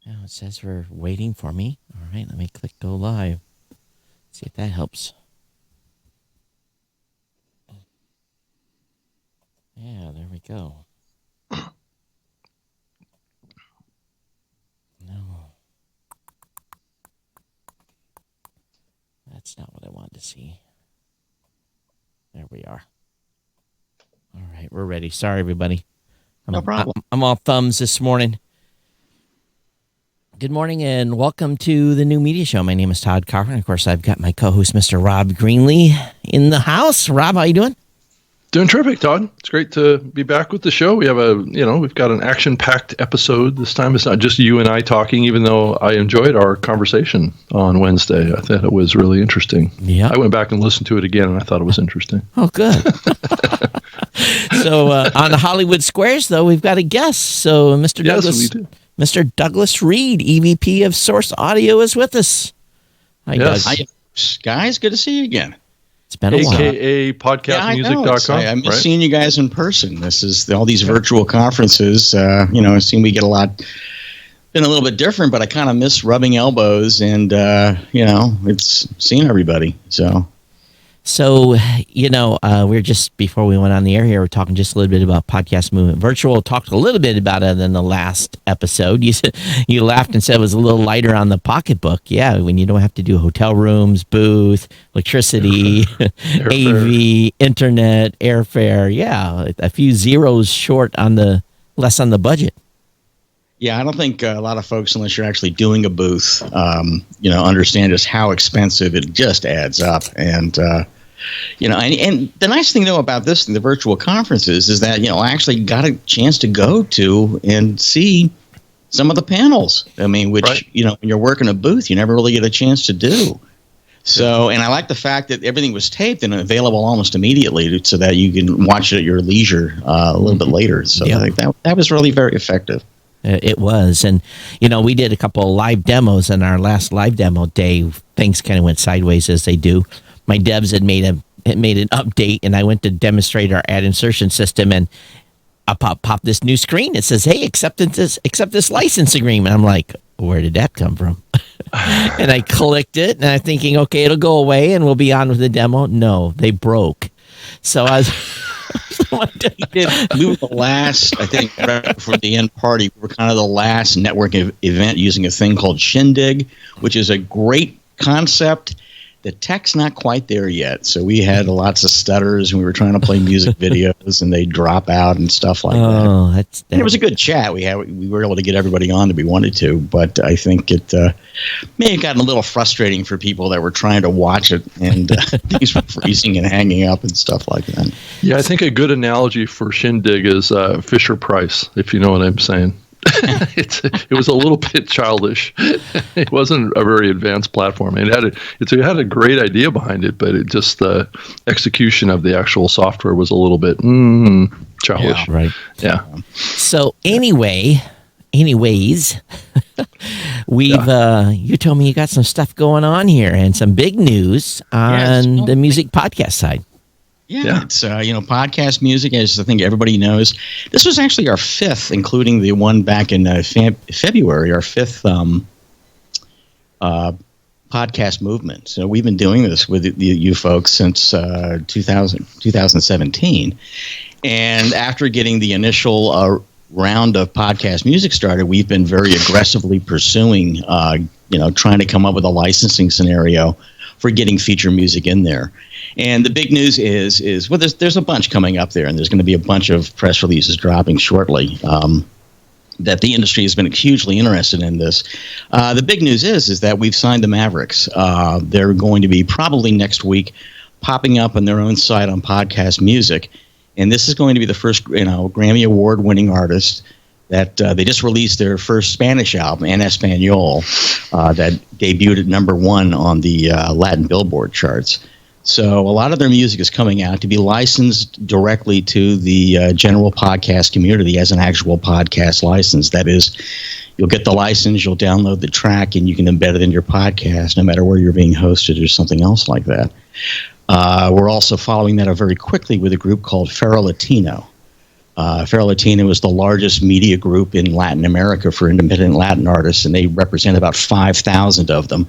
Now it says we're waiting for me. All right, let me click go live. See if that helps. Yeah, there we go. No. That's not what I wanted to see. There we are. All right, we're ready. Sorry, everybody. No problem. I'm all thumbs this morning. Good morning and welcome to the New Media Show. My name is Todd Cochran. Of course, I've got my co-host, Mr. Rob Greenlee, in the house. Rob, how you doing? Doing terrific, Todd. It's great to be back with the show. We have we've got an action-packed episode this time. It's not just you and I talking, even though I enjoyed our conversation on Wednesday. I thought it was really interesting. Yeah. I went back and listened to it again, and I thought it was interesting. Oh, good. So on the Hollywood Squares, though, we've got a guest. So Mr. Douglas Reed, EVP of Source Audio, is with us. Hi, yes. Doug. Hi, guys. Good to see you again. It's been a while. AKA podcastmusic.com. I miss seeing you guys in person. This is all these virtual conferences. It seems we get been a little bit different, but I kind of miss rubbing elbows and, it's seeing everybody. So, we're just, before we went on the air here, we're talking just a little bit about Podcast Movement Virtual. Talked a little bit about it in the last episode. You laughed and said it was a little lighter on the pocketbook. Yeah, when you don't have to do hotel rooms, booth, electricity, AV, internet, airfare. Yeah, a few zeros short less on the budget. Yeah, I don't think a lot of folks, unless you're actually doing a booth, understand just how expensive it just adds up. And, and the nice thing, though, about this, the virtual conferences, is that, I actually got a chance to go to and see some of the panels. I mean, which, right. When you're working a booth, you never really get a chance to do. So, and I like the fact that everything was taped and available almost immediately so that you can watch it at your leisure a little bit later. So I think that was really very effective. It was. And, we did a couple of live demos, and our last live demo day, things kind of went sideways as they do. My devs had made an update, and I went to demonstrate our ad insertion system, and I popped this new screen. It says, hey, accept this license agreement. I'm like, where did that come from? And I clicked it, and I'm thinking, okay, it'll go away, and we'll be on with the demo. No, they broke. So I was... We were the last, I think, right before the end party, we were kind of the last networking event using a thing called Shindig, which is a great concept. The tech's not quite there yet, so we had lots of stutters, and we were trying to play music videos, and they drop out and stuff like that. And it was a good chat. We were able to get everybody on that we wanted to, but I think it may have gotten a little frustrating for people that were trying to watch it, and things were freezing and hanging up and stuff like that. Yeah, I think a good analogy for Shindig is Fisher Price, if you know what I'm saying. It was a little bit childish. It wasn't a very advanced platform. It had a great idea behind it, but the execution of the actual software was a little bit childish. Yeah, right. Yeah. So anyways, you told me you got some stuff going on here and some big news on the music podcast side. Yeah, it's podcast music, as I think everybody knows. This was actually our fifth, including the one back in February, our fifth podcast movement. So we've been doing this with you folks since 2017. And after getting the initial round of podcast music started, we've been very aggressively pursuing, trying to come up with a licensing scenario for getting feature music in there. And the big news is there's a bunch coming up there, and there's going to be a bunch of press releases dropping shortly that the industry has been hugely interested in this. The big news is that we've signed the Mavericks. They're going to be probably next week popping up on their own site on Podcast Music, and this is going to be the first Grammy Award-winning artist that they just released their first Spanish album, En Español, that debuted at #1 on the Latin Billboard charts. So a lot of their music is coming out to be licensed directly to the general podcast community as an actual podcast license. That is, you'll get the license, you'll download the track, and you can embed it in your podcast no matter where you're being hosted or something else like that. We're also following that up very quickly with a group called Ferro Latino. Feral Latina was the largest media group in Latin America for independent Latin artists, and they represent about 5,000 of them.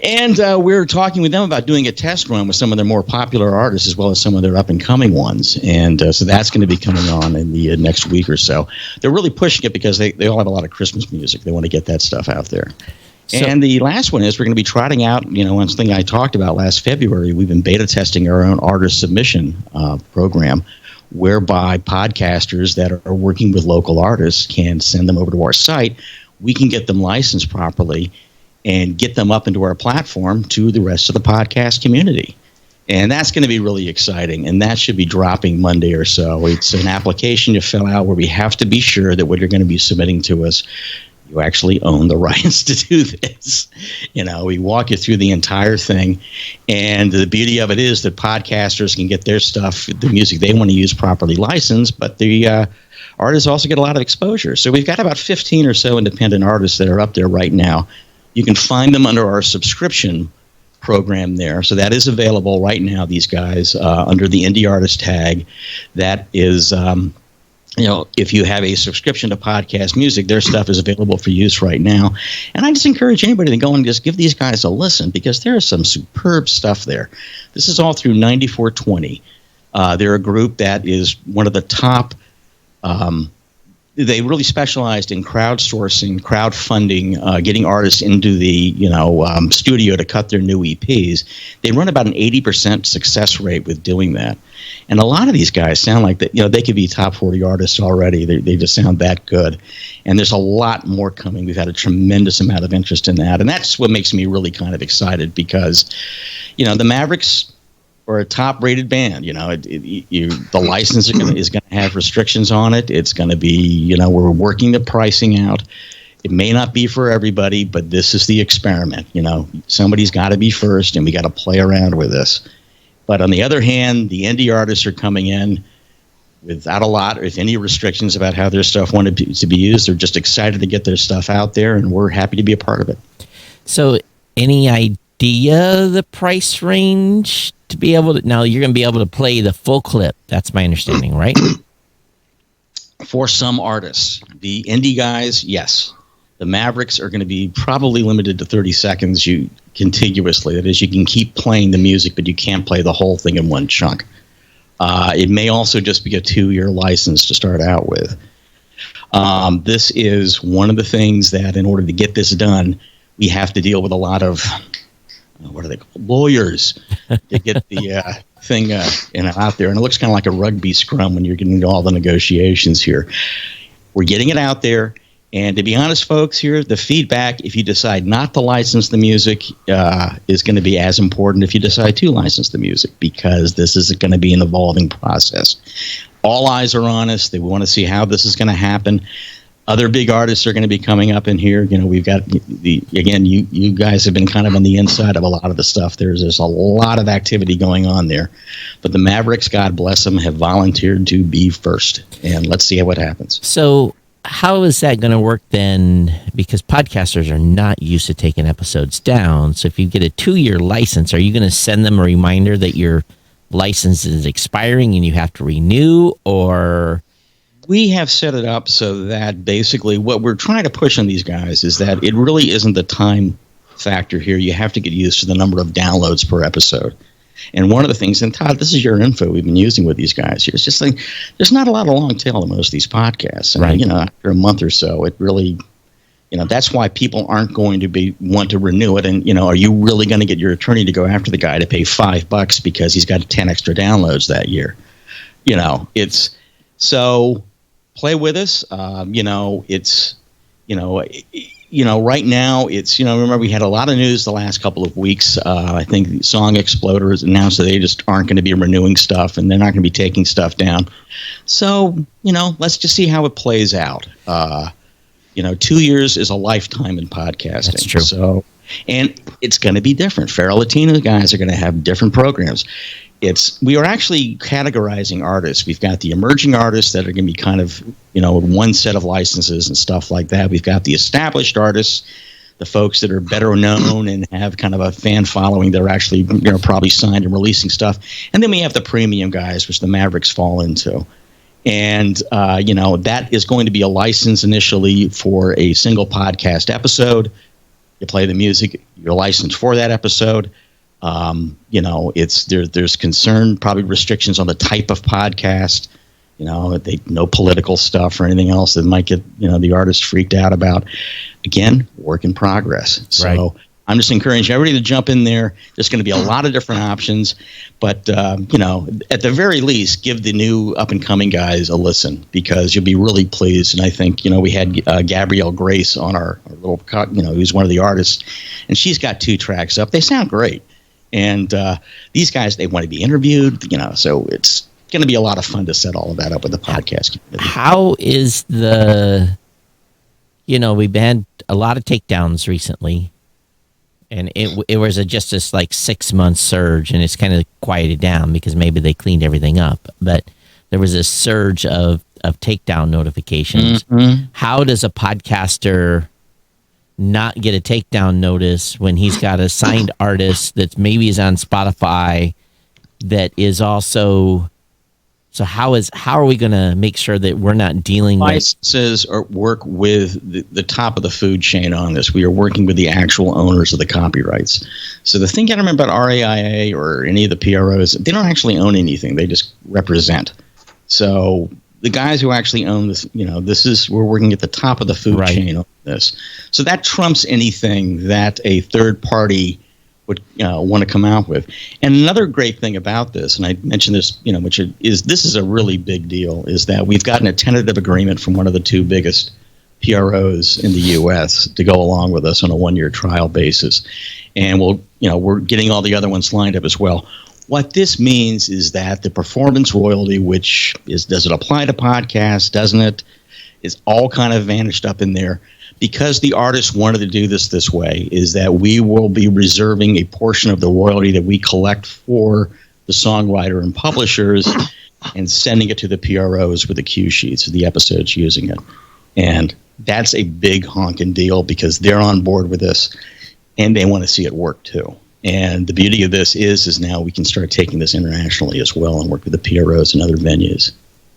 And we're talking with them about doing a test run with some of their more popular artists as well as some of their up-and-coming ones. And so that's going to be coming on in the next week or so. They're really pushing it because they all have a lot of Christmas music. They want to get that stuff out there. And the last one is we're going to be trotting out, one thing I talked about last February. We've been beta testing our own artist submission program, whereby podcasters that are working with local artists can send them over to our site. We can get them licensed properly and get them up into our platform to the rest of the podcast community. And that's going to be really exciting, and that should be dropping Monday or so. It's an application to fill out where we have to be sure that what you're going to be submitting to us, you actually own the rights to do this. We walk you through the entire thing. And the beauty of it is that podcasters can get their stuff, the music they want to use, properly licensed, but the artists also get a lot of exposure. So we've got about 15 or so independent artists that are up there right now. You can find them under our subscription program there. So that is available right now, these guys, under the indie artist tag. That is... if you have a subscription to podcast music, their stuff is available for use right now. And I just encourage anybody to go and just give these guys a listen, because there is some superb stuff there. This is all through 9420. They're a group that is one of the top. They really specialized in crowdsourcing, crowdfunding, getting artists into the studio to cut their new EPs. They run about an 80% success rate with doing that. And a lot of these guys sound like that. They could be top 40 artists already. They just sound that good. And there's a lot more coming. We've had a tremendous amount of interest in that. And that's what makes me really kind of excited, because, the Mavericks are a top-rated band. The license is going to have restrictions on it. It's going to be, we're working the pricing out. It may not be for everybody, but this is the experiment. Somebody's got to be first, and we got to play around with this. But on the other hand, the indie artists are coming in without a lot, or if any restrictions about how their stuff wanted to be used. They're just excited to get their stuff out there, and we're happy to be a part of it. So any idea the price range to be able to... Now, you're going to be able to play the full clip. That's my understanding, right? For some artists. The indie guys, yes. The Mavericks are going to be probably limited to 30 seconds contiguously. That is, you can keep playing the music, but you can't play the whole thing in one chunk. It may also just be a 2-year license to start out with. This is one of the things that, in order to get this done, we have to deal with a lot of, what are they called? Lawyers, to get the thing out there. And it looks kind of like a rugby scrum when you're getting into all the negotiations here. We're getting it out there. And to be honest, folks, here, the feedback, if you decide not to license the music, is going to be as important if you decide to license the music, because this is going to be an evolving process. All eyes are on us. They want to see how this is going to happen. Other big artists are going to be coming up in here. We've got you guys have been kind of on the inside of a lot of the stuff. There's a lot of activity going on there. But the Mavericks, God bless them, have volunteered to be first. And let's see what happens. So how is that going to work then? Because podcasters are not used to taking episodes down. So if you get a 2-year license, are you going to send them a reminder that your license is expiring and you have to renew? Or... We have set it up so that basically what we're trying to push on these guys is that it really isn't the time factor here. You have to get used to the number of downloads per episode. And one of the things, and Todd, this is your info we've been using with these guys here. It's just like there's not a lot of long tail in most of these podcasts. And, right. After a month or so, it really, that's why people aren't going to want to renew it. And, are you really going to get your attorney to go after the guy to pay $5 because he's got 10 extra downloads that year? It's so play with us. Right now, it's, remember we had a lot of news the last couple of weeks. I think Song Exploder has announced that they just aren't going to be renewing stuff, and they're not going to be taking stuff down. So, let's just see how it plays out. 2 years is a lifetime in podcasting. That's true. So, and it's going to be different. Feral Latino guys are going to have different programs. We are actually categorizing artists. We've got the emerging artists that are going to be kind of, one set of licenses and stuff like that. We've got the established artists, the folks that are better known and have kind of a fan following that are actually, probably signed and releasing stuff. And then we have the premium guys, which the Mavericks fall into. And, that is going to be a license initially for a single podcast episode. You play the music, you're licensed for that episode. There's concern, probably restrictions on the type of podcast. No political stuff or anything else that might get, the artist freaked out about. Again, work in progress. So right. I'm just encouraging everybody to jump in there. There's going to be a lot of different options, but at the very least, give the new up and coming guys a listen, because you'll be really pleased. And I think we had Gabrielle Grace on our little who's one of the artists, and she's got 2 tracks up. They sound great, and these guys, they want to be interviewed. So it's going to be a lot of fun to set all of that up with the podcast community. How is we've had a lot of takedowns recently. And it was just this 6-month surge, and it's kind of quieted down because maybe they cleaned everything up. But there was this surge of takedown notifications. Mm-hmm. How does a podcaster not get a takedown notice when he's got a signed artist that maybe is on Spotify that is also... So how are we going to make sure that we're not dealing with licenses or work with the top of the food chain on this? We are working with the actual owners of the copyrights. So the thing you got to remember about RAIA or any of the PROs, they don't actually own anything. They just represent. So the guys who actually own this, we're working at the top of the food chain on this. So that trumps anything that a third party would want to come out with. And another great thing about this, and I mentioned this, this is a really big deal, is that we've gotten a tentative agreement from one of the 2 biggest PROs in the U.S. to go along with us on a 1-year trial basis. And we're getting all the other ones lined up as well. What this means is that the performance royalty, does it apply to podcasts, doesn't it, is all kind of vanished up in there. Because the artist wanted to do this way, is that we will be reserving a portion of the royalty that we collect for the songwriter and publishers and sending it to the PROs with the cue sheets of the episodes using it. And that's a big honking deal because they're on board with this and they want to see it work too. And the beauty of this is now we can start taking this internationally as well and work with the PROs and other venues,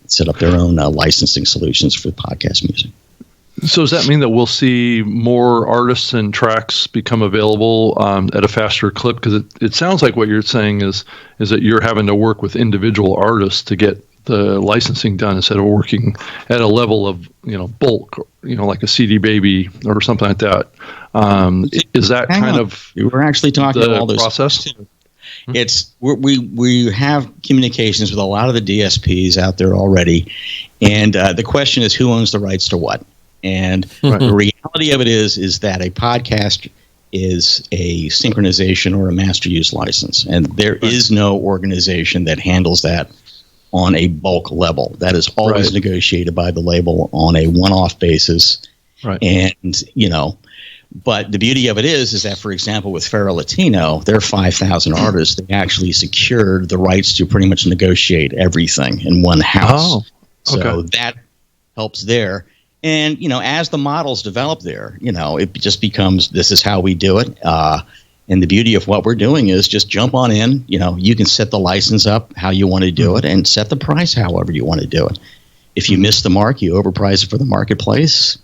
set up their own licensing solutions for podcast music. So does that mean that we'll see more artists and tracks become available at a faster clip? Because it sounds like what you're saying is that you're having to work with individual artists to get the licensing done instead of working at a level of bulk, like a CD Baby or something like that. Is that kind of we're actually talking about all those process? It's we have communications with a lot of the DSPs out there already, and the question is who owns the rights to what. And the reality of it is that a podcast is a synchronization or a master use license. And there is no organization that handles that on a bulk level. That is always negotiated by the label on a one-off basis. Right. And, but the beauty of it is that, for example, with Fero Latino, their 5,000 artists, they actually secured the rights to pretty much negotiate everything in one house. Oh, okay. So that helps there. And, as the models develop there, it just becomes this is how we do it. And the beauty of what we're doing is just jump on in. You can set the license up how you want to do it and set the price however you want to do it. If you miss the mark, you overprice it for the marketplace.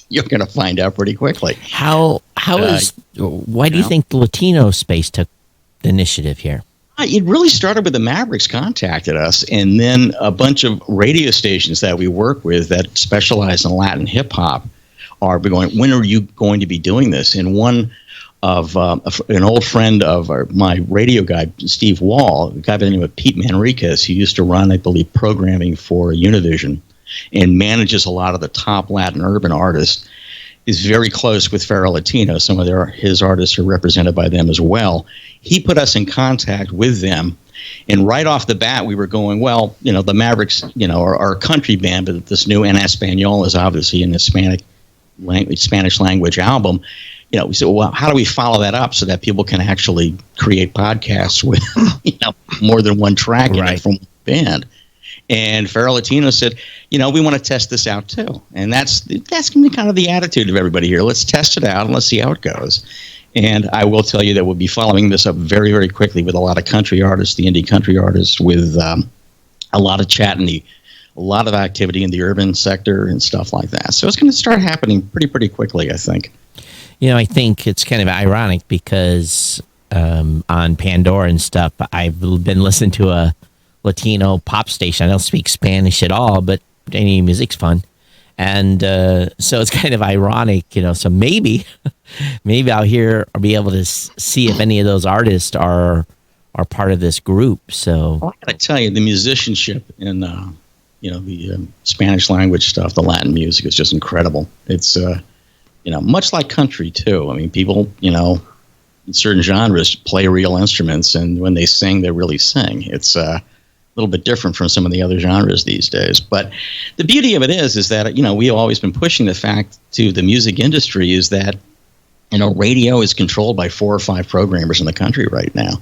You're going to find out pretty quickly. Why do you think the Latino space took the initiative here? It really started with the Mavericks contacted us, and then a bunch of radio stations that we work with that specialize in Latin hip hop are going, when are you going to be doing this? And one of an old friend of my radio guy, Steve Wall, a guy by the name of Pete Manriquez, who used to run, I believe, programming for Univision and manages a lot of the top Latin urban artists, is very close with Fero Latino. Some of his artists are represented by them as well. He put us in contact with them, and right off the bat, we were going, well, the Mavericks, are a country band, but this new En Español is obviously an Spanish language album. We said, well, how do we follow that up so that people can actually create podcasts with, more than one track in it from one band? And Fero Latino said, we want to test this out too. And that's going to be kind of the attitude of everybody here. Let's test it out and let's see how it goes. And I will tell you that we'll be following this up very, very quickly with a lot of country artists, the indie country artists, with a lot of chat in the a lot of activity in the urban sector and stuff like that. So it's going to start happening pretty quickly, I think. I think it's kind of ironic because on Pandora and stuff, I've been listening to a Latino pop station. I don't speak Spanish at all, but any music's fun. And so it's kind of ironic, so maybe I'll be able to see if any of those artists are part of this group. So I gotta tell you, the musicianship in the Spanish language stuff, the Latin music is just incredible. It's much like country too. I mean, people in certain genres play real instruments, and when they sing, they really sing. It's a little bit different from some of the other genres these days. But the beauty of it is that we've always been pushing the fact to the music industry is that radio is controlled by 4 or 5 programmers in the country right now.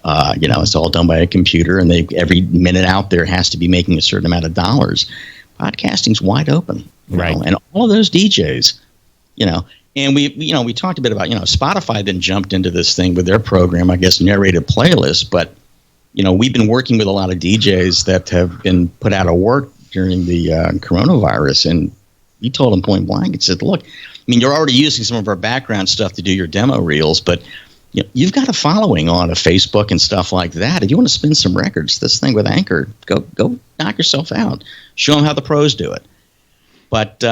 It's all done by a computer, and every minute out there has to be making a certain amount of dollars. Podcasting's wide open, right? And all of those DJs, and we talked a bit about Spotify then jumped into this thing with their program, I guess, narrated playlists. But we've been working with a lot of DJs that have been put out of work during the coronavirus, and we told them point blank and said, look, I mean, you're already using some of our background stuff to do your demo reels, but you've got a following on a Facebook and stuff like that. If you want to spin some records, this thing with Anchor, go knock yourself out. Show them how the pros do it. But,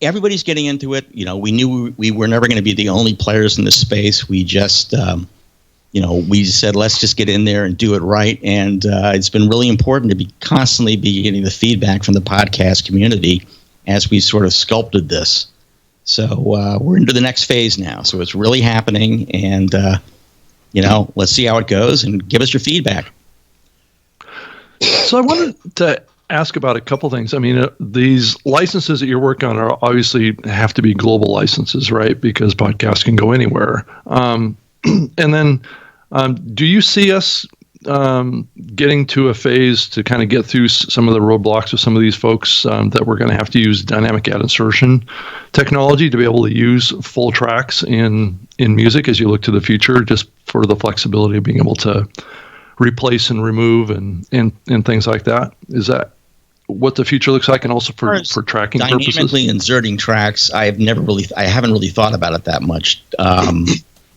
everybody's getting into it. We knew we were never going to be the only players in this space. We just, we said, let's just get in there and do it right. And it's been really important to constantly be getting the feedback from the podcast community as we sort of sculpted this. So we're into the next phase now. So it's really happening, and let's see how it goes and give us your feedback. So I wanted to ask about a couple things. I mean, these licenses that you're working on are obviously have to be global licenses, right? Because podcasts can go anywhere. And then, do you see us getting to a phase to kind of get through some of the roadblocks with some of these folks that we're going to have to use dynamic ad insertion technology to be able to use full tracks in music as you look to the future, just for the flexibility of being able to replace and remove and things like that? Is that what the future looks like, and also for tracking purposes? Dynamically inserting tracks, I haven't really thought about it that much.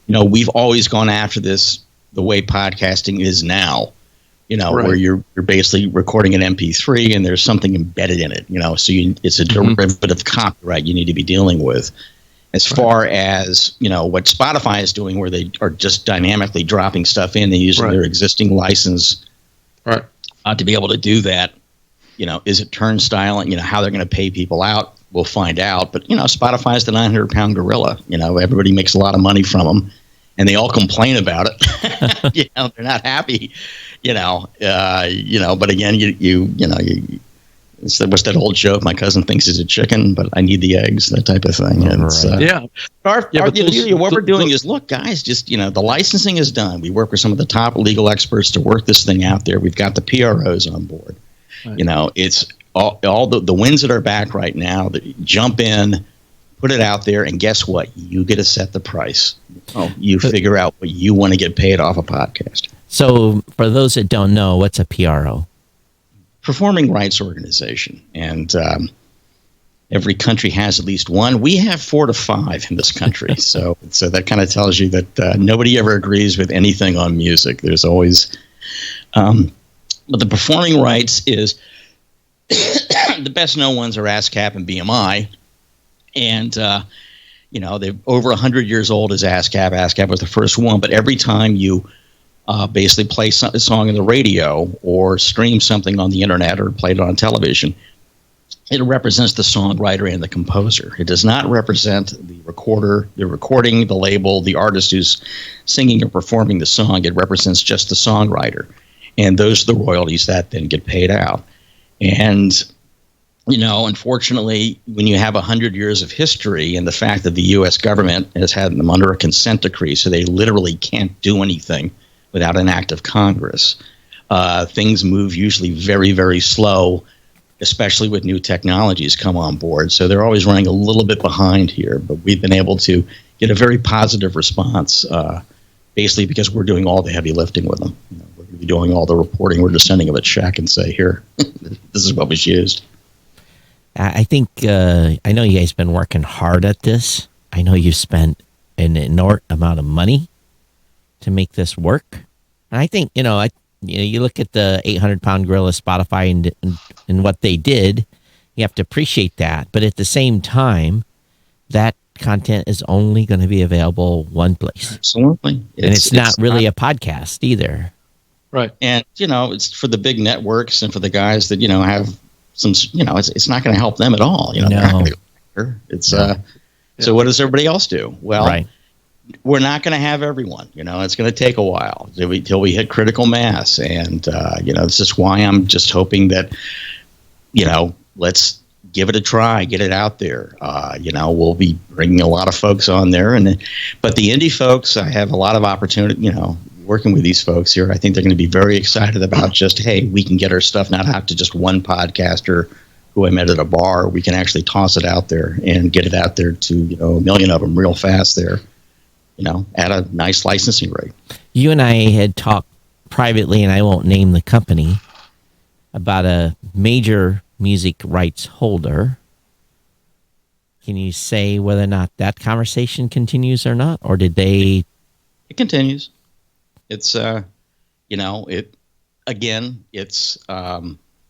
We've always gone after this the way podcasting is now, right, where you're basically recording an MP3 and there's something embedded in it, so it's a derivative copyright you need to be dealing with. As far as, what Spotify is doing, where they are just dynamically dropping stuff in and using their existing license to be able to do that, is it turnstile? How they're going to pay people out, we'll find out. But, Spotify is the 900-pound gorilla. Everybody makes a lot of money from them. And they all complain about it. They're not happy. But again, what's that old joke? My cousin thinks he's a chicken, but I need the eggs. That type of thing. What we're doing is, look, guys, just the licensing is done. We work with some of the top legal experts to work this thing out there. We've got the PROs on board. Right. It's all the winds at our back right now. That jump in. Put it out there, and guess what? You get to set the price. You figure out what you want to get paid off a podcast. So for those that don't know, what's a PRO? Performing rights organization. And every country has at least one. We have 4 to 5 in this country. so that kind of tells you that nobody ever agrees with anything on music. There's always but the performing rights is the best known ones are ASCAP and BMI. And, they're over 100 years old as ASCAP. ASCAP was the first one. But every time you basically play a song on the radio or stream something on the internet or play it on television, it represents the songwriter and the composer. It does not represent the recorder, the recording, the label, the artist who's singing or performing the song. It represents just the songwriter. And those are the royalties that then get paid out. And unfortunately, when you have 100 years of history and the fact that the U.S. government has had them under a consent decree, so they literally can't do anything without an act of Congress, things move usually very, very slow, especially with new technologies come on board. So they're always running a little bit behind here. But we've been able to get a very positive response, basically because we're doing all the heavy lifting with them. be doing all the reporting. We're just sending them a check and say, here, this is what was used. I think, I know you guys have been working hard at this. I know you've spent an inordinate amount of money to make this work. And I think, you look at the 800-pound gorilla Spotify and what they did, you have to appreciate that. But at the same time, that content is only going to be available one place. Absolutely. And it's not really a podcast either. Right. And, it's for the big networks and for the guys that, have some, it's not going to help them at all. No. It's, so what does everybody else do? Well, right. We're not going to have everyone, it's going to take a while till we hit critical mass. And, this is why I'm just hoping that, let's give it a try, get it out there. We'll be bringing a lot of folks on there, but the indie folks, I have a lot of opportunity, working with these folks here. I think they're going to be very excited about just, hey, we can get our stuff not out to just one podcaster who I met at a bar. We can actually toss it out there and get it out there to, a million of them real fast there, at a nice licensing rate. You and I had talked privately, and I won't name the company, about a major music rights holder. Can you say whether or not that conversation continues or not, or did they? It continues. It's it's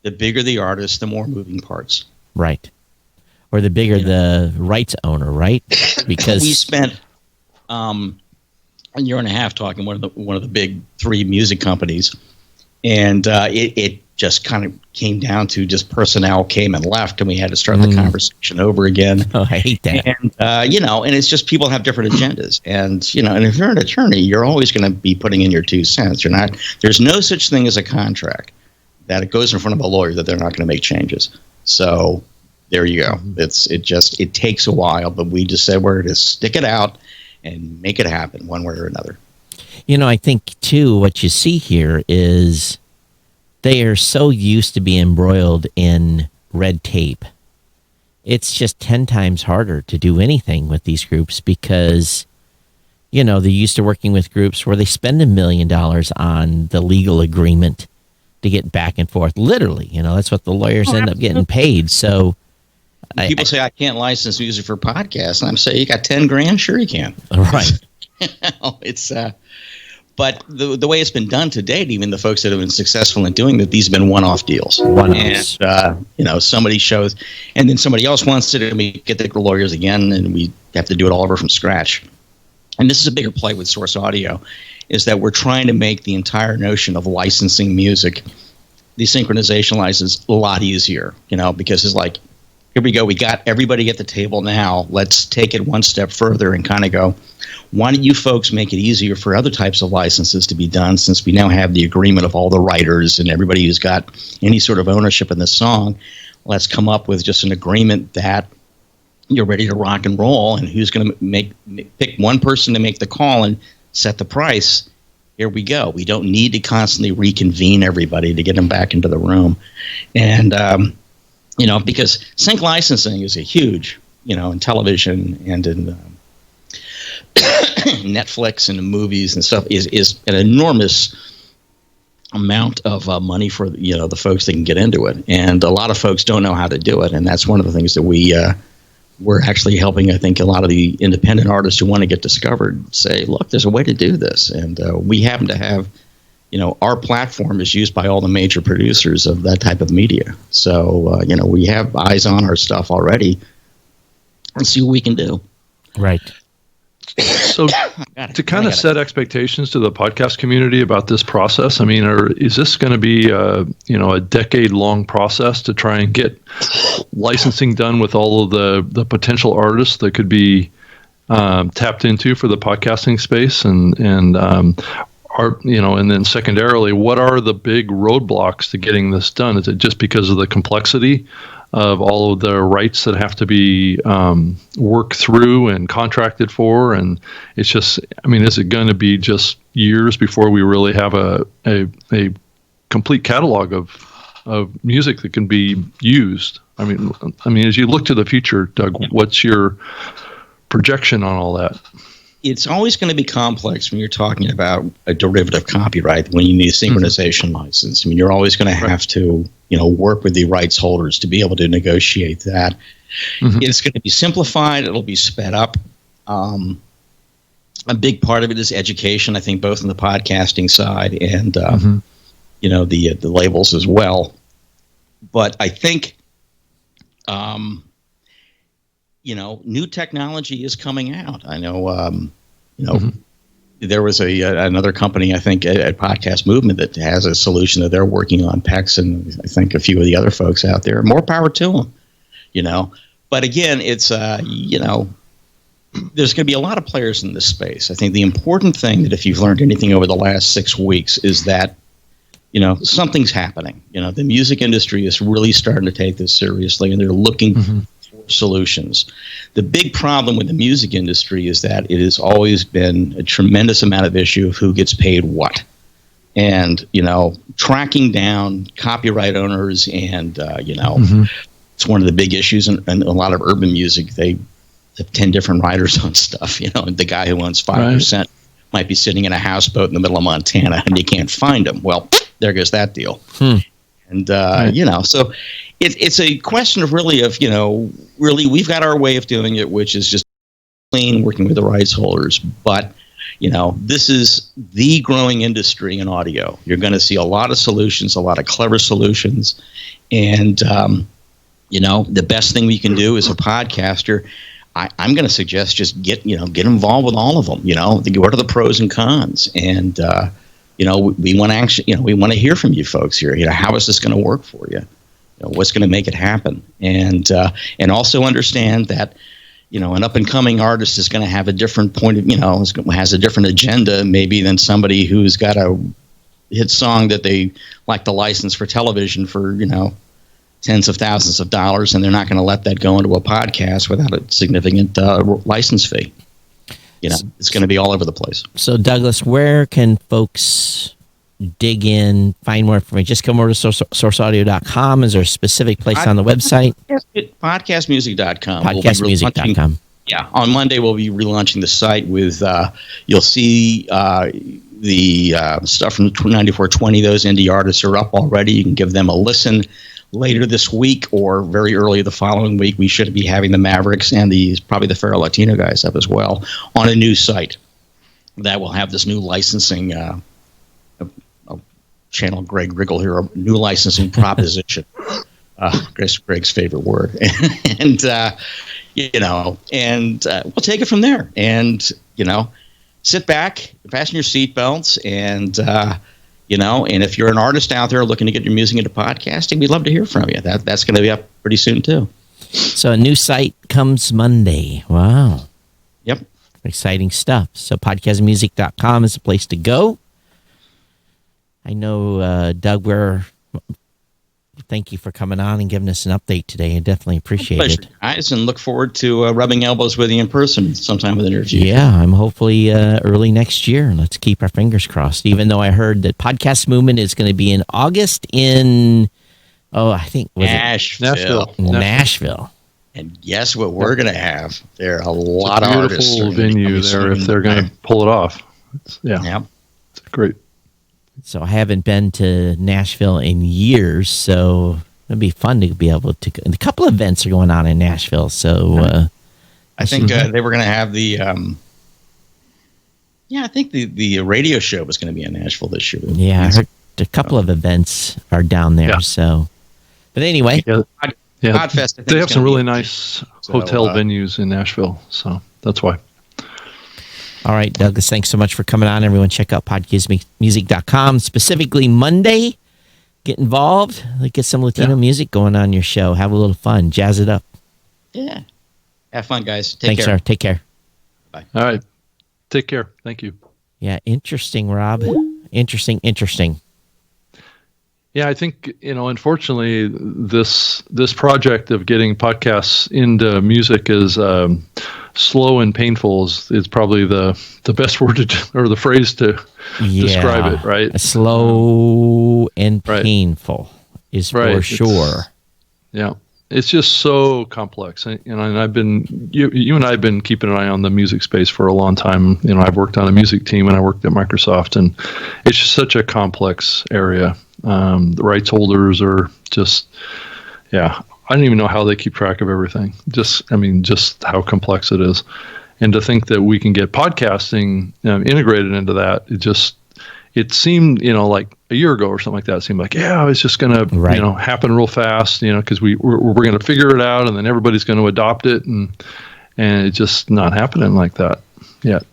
the bigger the artist, the more moving parts. Right. Or the bigger the rights owner, right? Because we spent a year and a half talking one of the big three music companies, and it just kind of came down to just personnel came and left, and we had to start the conversation over again. Oh, I hate that. And and it's just people have different agendas, and and if you're an attorney, you're always going to be putting in your 2 cents. You're not. There's no such thing as a contract that it goes in front of a lawyer that they're not going to make changes. So there you go. It takes a while, but we just said we're to stick it out and make it happen one way or another. I think too, what you see here is they are so used to being embroiled in red tape. It's just 10 times harder to do anything with these groups because, they're used to working with groups where they spend $1 million on the legal agreement to get back and forth. Literally, that's what the lawyers end up getting paid. So people say I can't license music for podcasts, and I'm saying you got 10 grand, sure you can. Right. It's but the way it's been done to date, even the folks that have been successful in doing that, these have been one-off deals. One-offs. And somebody shows, and then somebody else wants it, and we get the lawyers again, and we have to do it all over from scratch. And this is a bigger play with Source Audio, is that we're trying to make the entire notion of licensing music, the synchronization license, a lot easier, because it's like, here we go, we got everybody at the table now, let's take it one step further and kind of go, why don't you folks make it easier for other types of licenses to be done, since we now have the agreement of all the writers and everybody who's got any sort of ownership in the song. Let's come up with just an agreement that you're ready to rock and roll, and who's going to pick one person to make the call and set the price. Here we go. We don't need to constantly reconvene everybody to get them back into the room. And, because sync licensing is a huge, in television and in Netflix and movies and stuff is an enormous amount of money for the folks that can get into it, and a lot of folks don't know how to do it, and that's one of the things that we're actually helping. I think a lot of the independent artists who want to get discovered say, look, there's a way to do this, and we happen to have our platform is used by all the major producers of that type of media, so we have eyes on our stuff already and see what we can do. Right. So to kind of set expectations to the podcast community about this process, I mean, is this going to be a decade-long process to try and get licensing done with all of the potential artists that could be tapped into for the podcasting space, and then secondarily, what are the big roadblocks to getting this done? Is it just because of the complexity of all of the rights that have to be worked through and contracted for? And it's just, is it going to be just years before we really have a complete catalog of music that can be used? I mean, as you look to the future, Doug, what's your projection on all that? it's always going to be complex when you're talking about a derivative copyright when you need a synchronization license. I mean, you're always going to have to, work with the rights holders to be able to negotiate that. It's going to be simplified. It'll be sped up. A big part of it is education, I think, both on the podcasting side and, the labels as well. But I think, new technology is coming out. I know, there was another company, I think, at Podcast Movement that has a solution that they're working on, PEX, and I think a few of the other folks out there. More power to them, But again, it's, there's going to be a lot of players in this space. I think the important thing that if you've learned anything over the last 6 weeks is that, something's happening. The music industry is really starting to take this seriously, and they're looking for solutions. The big problem with the music industry is that it has always been a tremendous amount of issue of who gets paid what. And, tracking down copyright owners and, it's one of the big issues in a lot of urban music. They have 10 different writers on stuff. The guy who owns 5% might be sitting in a houseboat in the middle of Montana and you can't find him. Well, there goes that deal. And, so it's a question of really, we've got our way of doing it, which is just clean, working with the rights holders. But, this is the growing industry in audio. You're going to see a lot of solutions, a lot of clever solutions. And, the best thing we can do as a podcaster, I'm going to suggest just get involved with all of them. What are the pros and cons? And, we want to actually, we want to hear from you folks here. How is this going to work for you? What's going to make it happen? And also understand that, an up and coming artist is going to have a different point of, has a different agenda maybe than somebody who's got a hit song that they like to license for television for, tens of thousands of dollars, and they're not going to let that go into a podcast without a significant license fee. It's going to be all over the place. So, Douglas, where can folks dig in, find more information? Just come over to sourceaudio.com. Is there a specific place on the website? Podcastmusic.com. Podcastmusic.com. Yeah. On Monday, we'll be relaunching the site with, you'll see the stuff from 9420. Those indie artists are up already. You can give them a listen. Later this week or very early the following week, we should be having the Mavericks and probably the Faro Latino guys up as well on a new site that will have this new licensing channel. Greg Riggle here, a new licensing proposition. Greg's favorite word, and we'll take it from there. And sit back, fasten your seatbelts, and and if you're an artist out there looking to get your music into podcasting, we'd love to hear from you. That's going to be up pretty soon, too. So a new site comes Monday. Wow. Yep. Exciting stuff. So podcastmusic.com is the place to go. I know, Doug, thank you for coming on and giving us an update today. I definitely appreciate it. Guys, and look forward to rubbing elbows with you in person sometime in the near future. Yeah, I'm hopefully early next year. Let's keep our fingers crossed, even though I heard that Podcast Movement is going to be in August in, Nashville. And guess what we're going to have? There are a lot of artists. Beautiful venue there if they're going to pull it off. It's great. So I haven't been to Nashville in years, so it'd be fun to be able to. A couple of events are going on in Nashville, so I think they were going to have the. I think the radio show was going to be in Nashville this year. Yeah, I heard a couple of events are down there. Yeah. So, but anyway, Podfest. They have some really nice hotel venues in Nashville, so that's why. All right, Douglas, thanks so much for coming on. Everyone, check out podcastmusic.com. Specifically Monday, get involved. Get some Latino music going on your show. Have a little fun. Jazz it up. Yeah. Have fun, guys. Thanks, care. Sir. Take care. Bye. All right. Take care. Thank you. Yeah, interesting, Rob. Interesting. Yeah, I think, unfortunately, this project of getting podcasts into music is slow and painful is probably the best word or the phrase to describe it, right? Slow and painful is for sure. Yeah. it's just so complex. And I've been you and I have been keeping an eye on the music space for a long time. I've worked on a music team when I worked at Microsoft, and it's just such a complex area. The rights holders are just, I don't even know how they keep track of everything. Just how complex it is. And to think that we can get podcasting integrated into that, it seemed, like a year ago or something like that, it seemed like, it's just going to, happen real fast, because we're going to figure it out and then everybody's going to adopt it. And it's just not happening like that yet.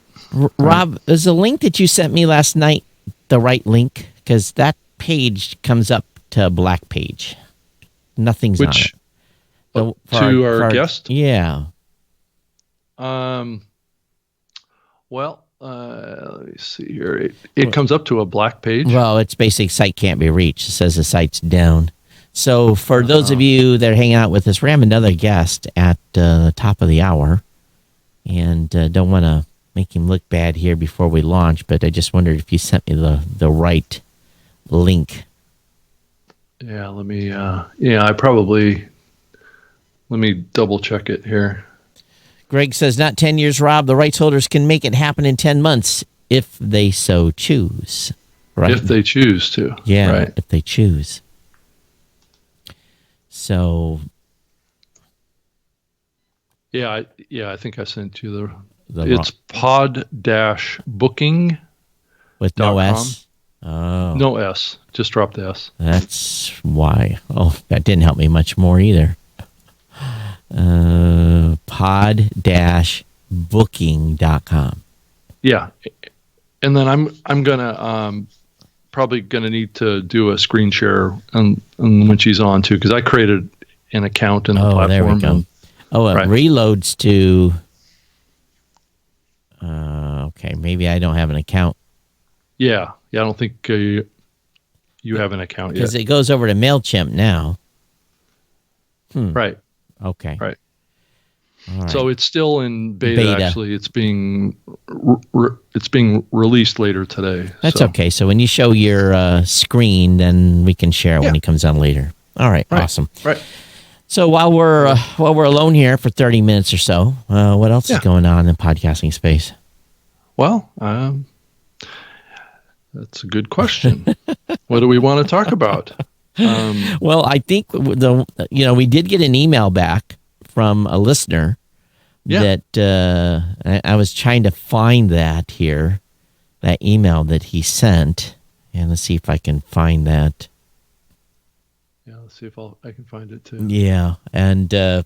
Rob, is the link that you sent me last night the right link? Because that page comes up to a black page. Nothing's on it. To our guest? Yeah. Well, let me see here. It comes up to a black page. Well, it's basically site can't be reached. It says the site's down. So for those of you that are hanging out with us, we have another guest at the top of the hour, and don't want to make him look bad here before we launch, but I just wondered if you sent me the right link. Yeah, let me. Let me double check it here. Greg says, not 10 years, Rob. The rights holders can make it happen in 10 months if they so choose. Right? If they choose to. Yeah, right. If they choose. So. Yeah, I think I sent you it's pod-booking. With no S? Oh. No S. Just drop the S. That's why. Oh, that didn't help me much more either. Pod-booking.com. Yeah. And then I'm gonna probably gonna need to do a screen share and when she's on too, because I created an account in the platform. There we go. It reloads to okay, maybe I don't have an account. Yeah, I don't think you have an account yet. Because it goes over to MailChimp now. Right. Okay. Right. All right. So it's still in beta. Actually, it's being released later today. That's okay. So when you show your screen, then we can share it when it comes on later. All right. Awesome. Right. So while we're alone here for 30 minutes or so, what else is going on in the podcasting space? Well, that's a good question. What do we want to talk about? Well, I think we did get an email back from a listener that I was trying to find that email that he sent, and let's see if I can find that. Yeah, let's see if I can find it too. Yeah, and I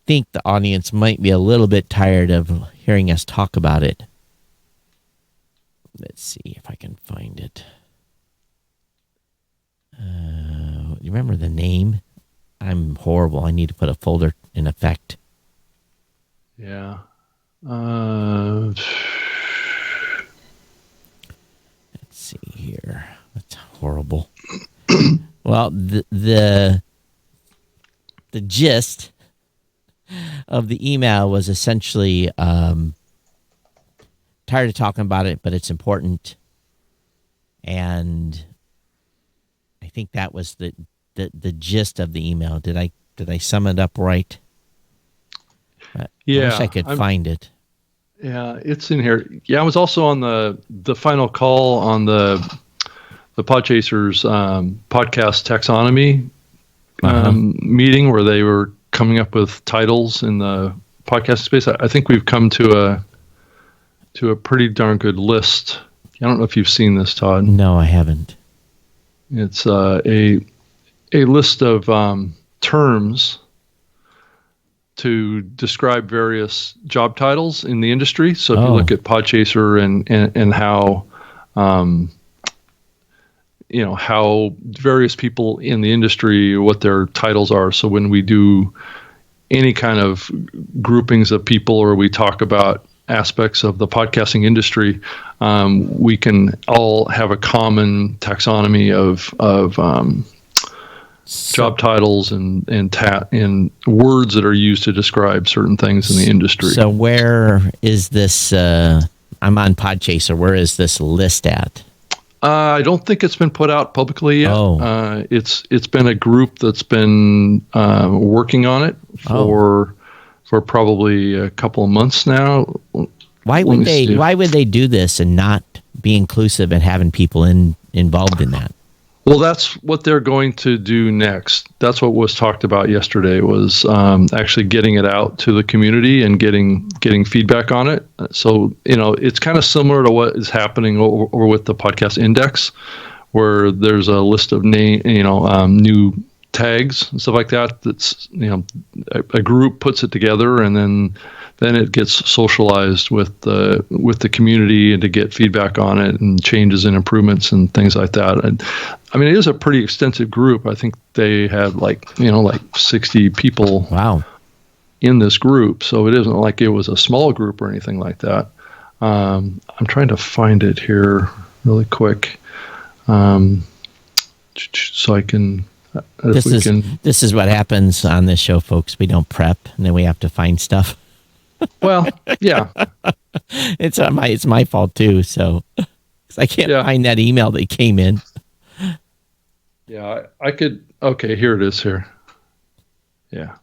think the audience might be a little bit tired of hearing us talk about it. Let's see if I can find it. You remember the name? I'm horrible. I need to put a folder in effect. Yeah. Let's see here. That's horrible. Well, the gist of the email was essentially tired of talking about it, but it's important. And I think that was the gist of the email. Did I sum it up right? I wish I could find it. Yeah, it's in here. Yeah, I was also on the final call on the Podchasers podcast taxonomy meeting where they were coming up with titles in the podcast space. I think we've come to a pretty darn good list. I don't know if you've seen this, Todd. No, I haven't. It's a list of terms to describe various job titles in the industry. So if you look at Podchaser and how how various people in the industry, what their titles are. So when we do any kind of groupings of people or we talk about aspects of the podcasting industry, we can all have a common taxonomy of job titles and words that are used to describe certain things in the industry. So where is this? I'm on Podchaser. Where is this list at? I don't think it's been put out publicly yet. Oh. It's been a group that's been working on it for probably a couple of months now. Why would they do this and not be inclusive and having people involved in that? Well, that's what they're going to do next. That's what was talked about yesterday, was actually getting it out to the community and getting feedback on it. So, it's kind of similar to what is happening over with the podcast index, where there's a list of new tags and stuff like that. That's, a group puts it together, and then it gets socialized with the community and to get feedback on it and changes and improvements and things like that. And I mean, it is a pretty extensive group. I think they had like 60 people. Wow. In this group. So it isn't like it was a small group or anything like that. I'm trying to find it here really quick. So I can, this is what happens on this show, folks. We don't prep, and then we have to find stuff. Well, yeah, it's my fault too. So 'cause I can't find that email that came in. Yeah, I could. Okay, here it is. Here. Yeah.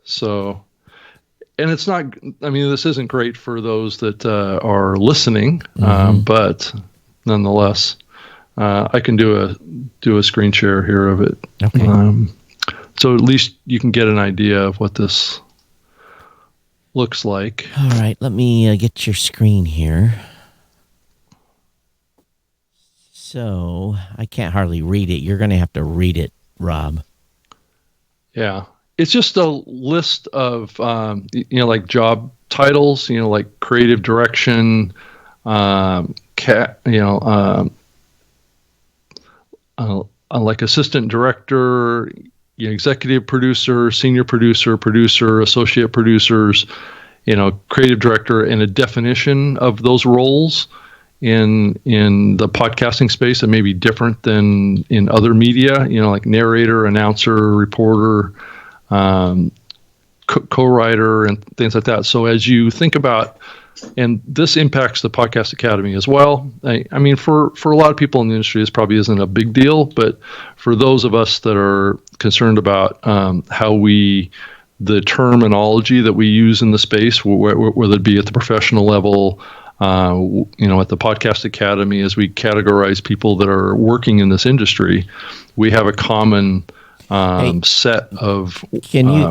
So, and it's not. I mean, this isn't great for those that are listening, but nonetheless, I can do a screen share here of it. Okay. So at least you can get an idea of what this looks like. All right, let me get your screen here. So I can't hardly read it. You're going to have to read it, Rob. Yeah, it's just a list of like job titles. Like creative direction, like assistant director, executive producer, senior producer, associate producers, creative director, and a definition of those roles in the podcasting space that may be different than in other media, like narrator, announcer, reporter, co-writer, and things like that. So as you think about, and this impacts the Podcast Academy as well. I mean, for a lot of people in the industry, this probably isn't a big deal, but for those of us that are concerned about how the terminology that we use in the space, whether it be at the professional level, at the Podcast Academy, as we categorize people that are working in this industry, we have a common set of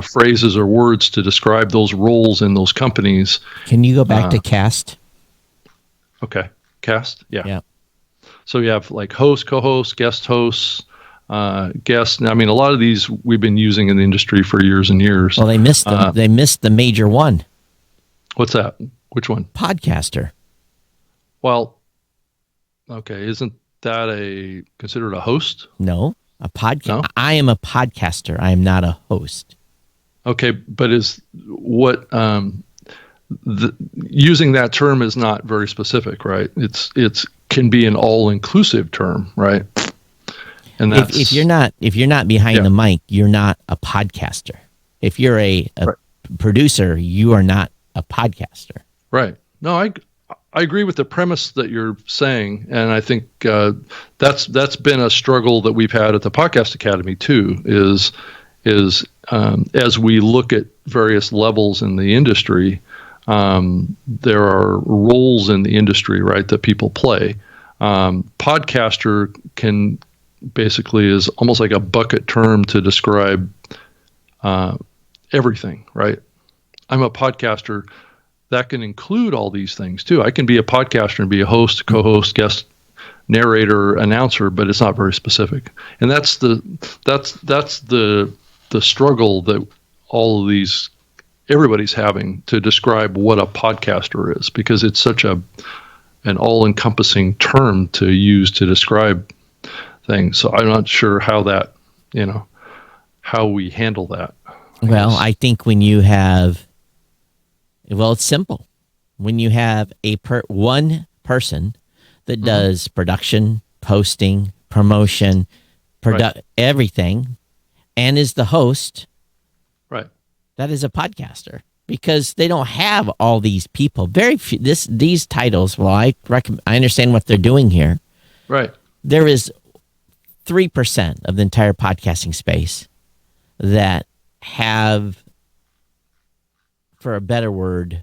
phrases or words to describe those roles in those companies. Can you go back to cast? Okay. Cast? Yeah. So you have like host, co-host, guest hosts, guests. I mean, a lot of these we've been using in the industry for years and years. Well, they missed them. They missed the major one. What's that? Which one? Podcaster. Well, okay. Isn't that considered a host? No. A podcast. No? I am a podcaster. I am not a host. Okay, but using that term is not very specific, right? It's can be an all-inclusive term, right? And that's, if you're not behind the mic, you're not a podcaster. If you're a right. producer, you are not a podcaster. Right. No, I agree with the premise that you're saying, and I think that's been a struggle that we've had at the Podcast Academy too. Is as we look at various levels in the industry, there are roles in the industry, right, that people play. Podcaster can basically is almost like a bucket term to describe everything, right? I'm a podcaster. That can include all these things too. I can be a podcaster and be a host, co-host, guest, narrator, announcer, but it's not very specific. And that's the struggle that all of everybody's having to describe what a podcaster is, because it's such an all-encompassing term to use to describe things. So I'm not sure how we handle that. I think when you have, it's simple. When you have one person that does production, posting, promotion, everything, and is the host, right? That is a podcaster, because they don't have all these people. Very few. These titles. Well, I understand what they're doing here, right? there is 3% of the entire podcasting space that have, for a better word,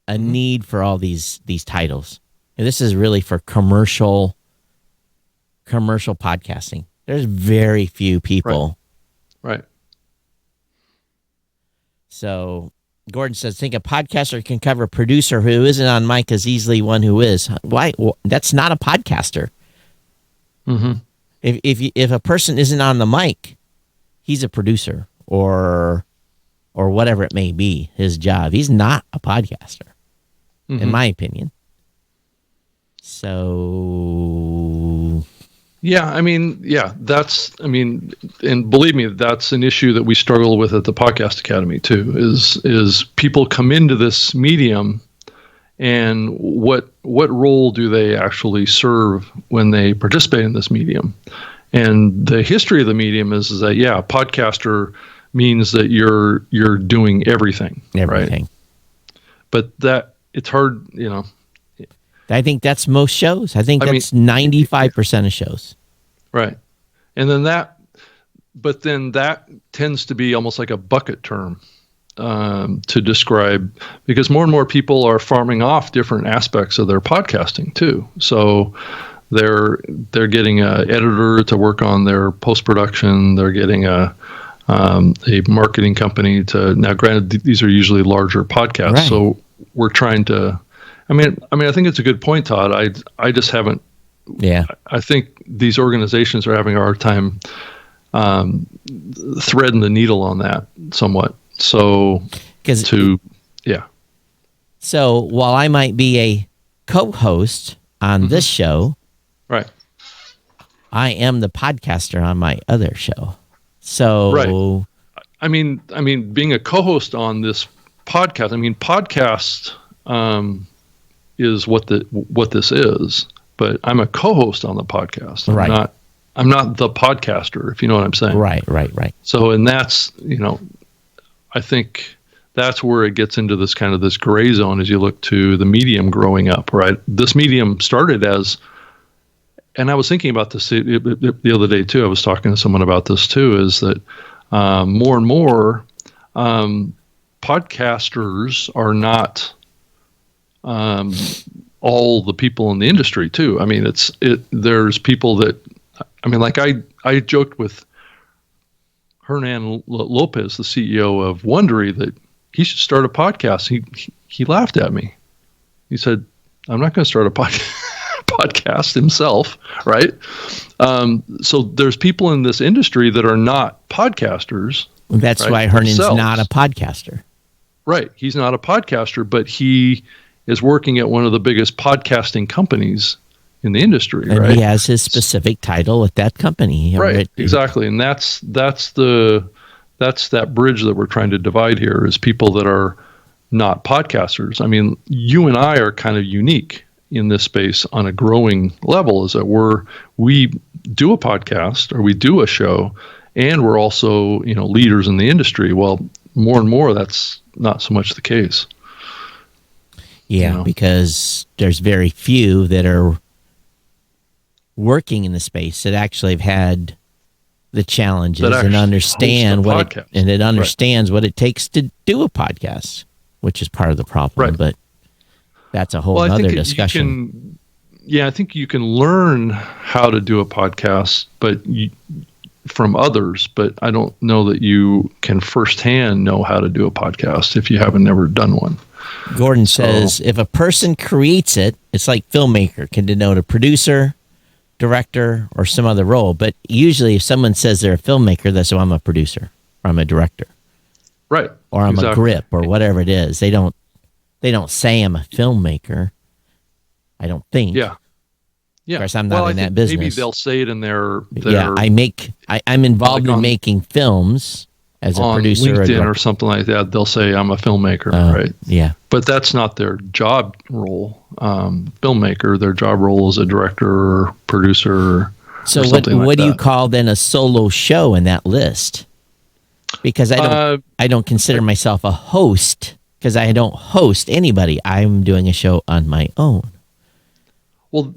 a need for all these titles. And this is really for commercial podcasting. There's very few people. Right. So Gordon says, think a podcaster can cover a producer who isn't on mic as easily one who is. Why? Well, that's not a podcaster. Mm-hmm. If a person isn't on the mic, he's a producer or whatever it may be, his job. He's not a podcaster, in my opinion. So... Yeah, and believe me, that's an issue that we struggle with at the Podcast Academy too, is people come into this medium and what role do they actually serve when they participate in this medium? And the history of the medium is that, podcaster means that you're doing everything. Right? But that it's hard, I think that's most shows. I think that's 95% of shows. Right. And then that tends to be almost like a bucket term to describe, because more and more people are farming off different aspects of their podcasting too. So they're getting an editor to work on their post-production. They're getting a marketing company to, now granted, these are usually larger podcasts. Right. So we're trying to, I think it's a good point, Todd. I just haven't. Yeah. I think these organizations are having a hard time threading the needle on that somewhat. So, So while I might be a co-host on this show, right, I am the podcaster on my other show. So, right. I mean, being a co-host on this podcast, podcast. Is what this is, but I'm a co-host on the podcast. I'm not the podcaster, if you know what I'm saying. Right. So, and that's, I think that's where it gets into this kind of this gray zone as you look to the medium growing up, right? This medium started as, and I was thinking about this the other day too. I was talking to someone about this too, is that more and more podcasters are not all the people in the industry too. There's people that, I joked with Hernan Lopez, the CEO of Wondery, that he should start a podcast. He laughed at me. He said, I'm not going to start a podcast himself. Right. So there's people in this industry that are not podcasters. That's right, why Hernan's not a podcaster. Right. He's not a podcaster, but he is working at one of the biggest podcasting companies in the industry, and right? He has his specific title at that company. Right, exactly. And that's that bridge that we're trying to divide here, is people that are not podcasters. You and I are kind of unique in this space on a growing level, is that we do a podcast or we do a show, and we're also, leaders in the industry. Well, more and more that's not so much the case. Yeah, because there's very few that are working in the space that actually have had the challenges and understand what it takes to do a podcast, which is part of the problem. Right. But that's a whole other discussion. I think you can learn how to do a podcast, but from others, but I don't know that you can firsthand know how to do a podcast if you haven't never done one. Gordon says, if a person creates it, it's like filmmaker can denote a producer, director, or some other role. But usually if someone says they're a filmmaker, that's, I'm a producer, or I'm a director. Right. Or I'm a grip, or whatever it is. They don't say I'm a filmmaker, I don't think. Yeah. Of course, I'm not in that business. Maybe they'll say it in their I'm involved in making films as a producer LinkedIn or something like that. They'll say I'm a filmmaker, right? Yeah. But that's not their job role. Filmmaker, their job role is a director or producer. So what do you call then a solo show in that list? Because I don't consider myself a host, because I don't host anybody. I'm doing a show on my own. Well,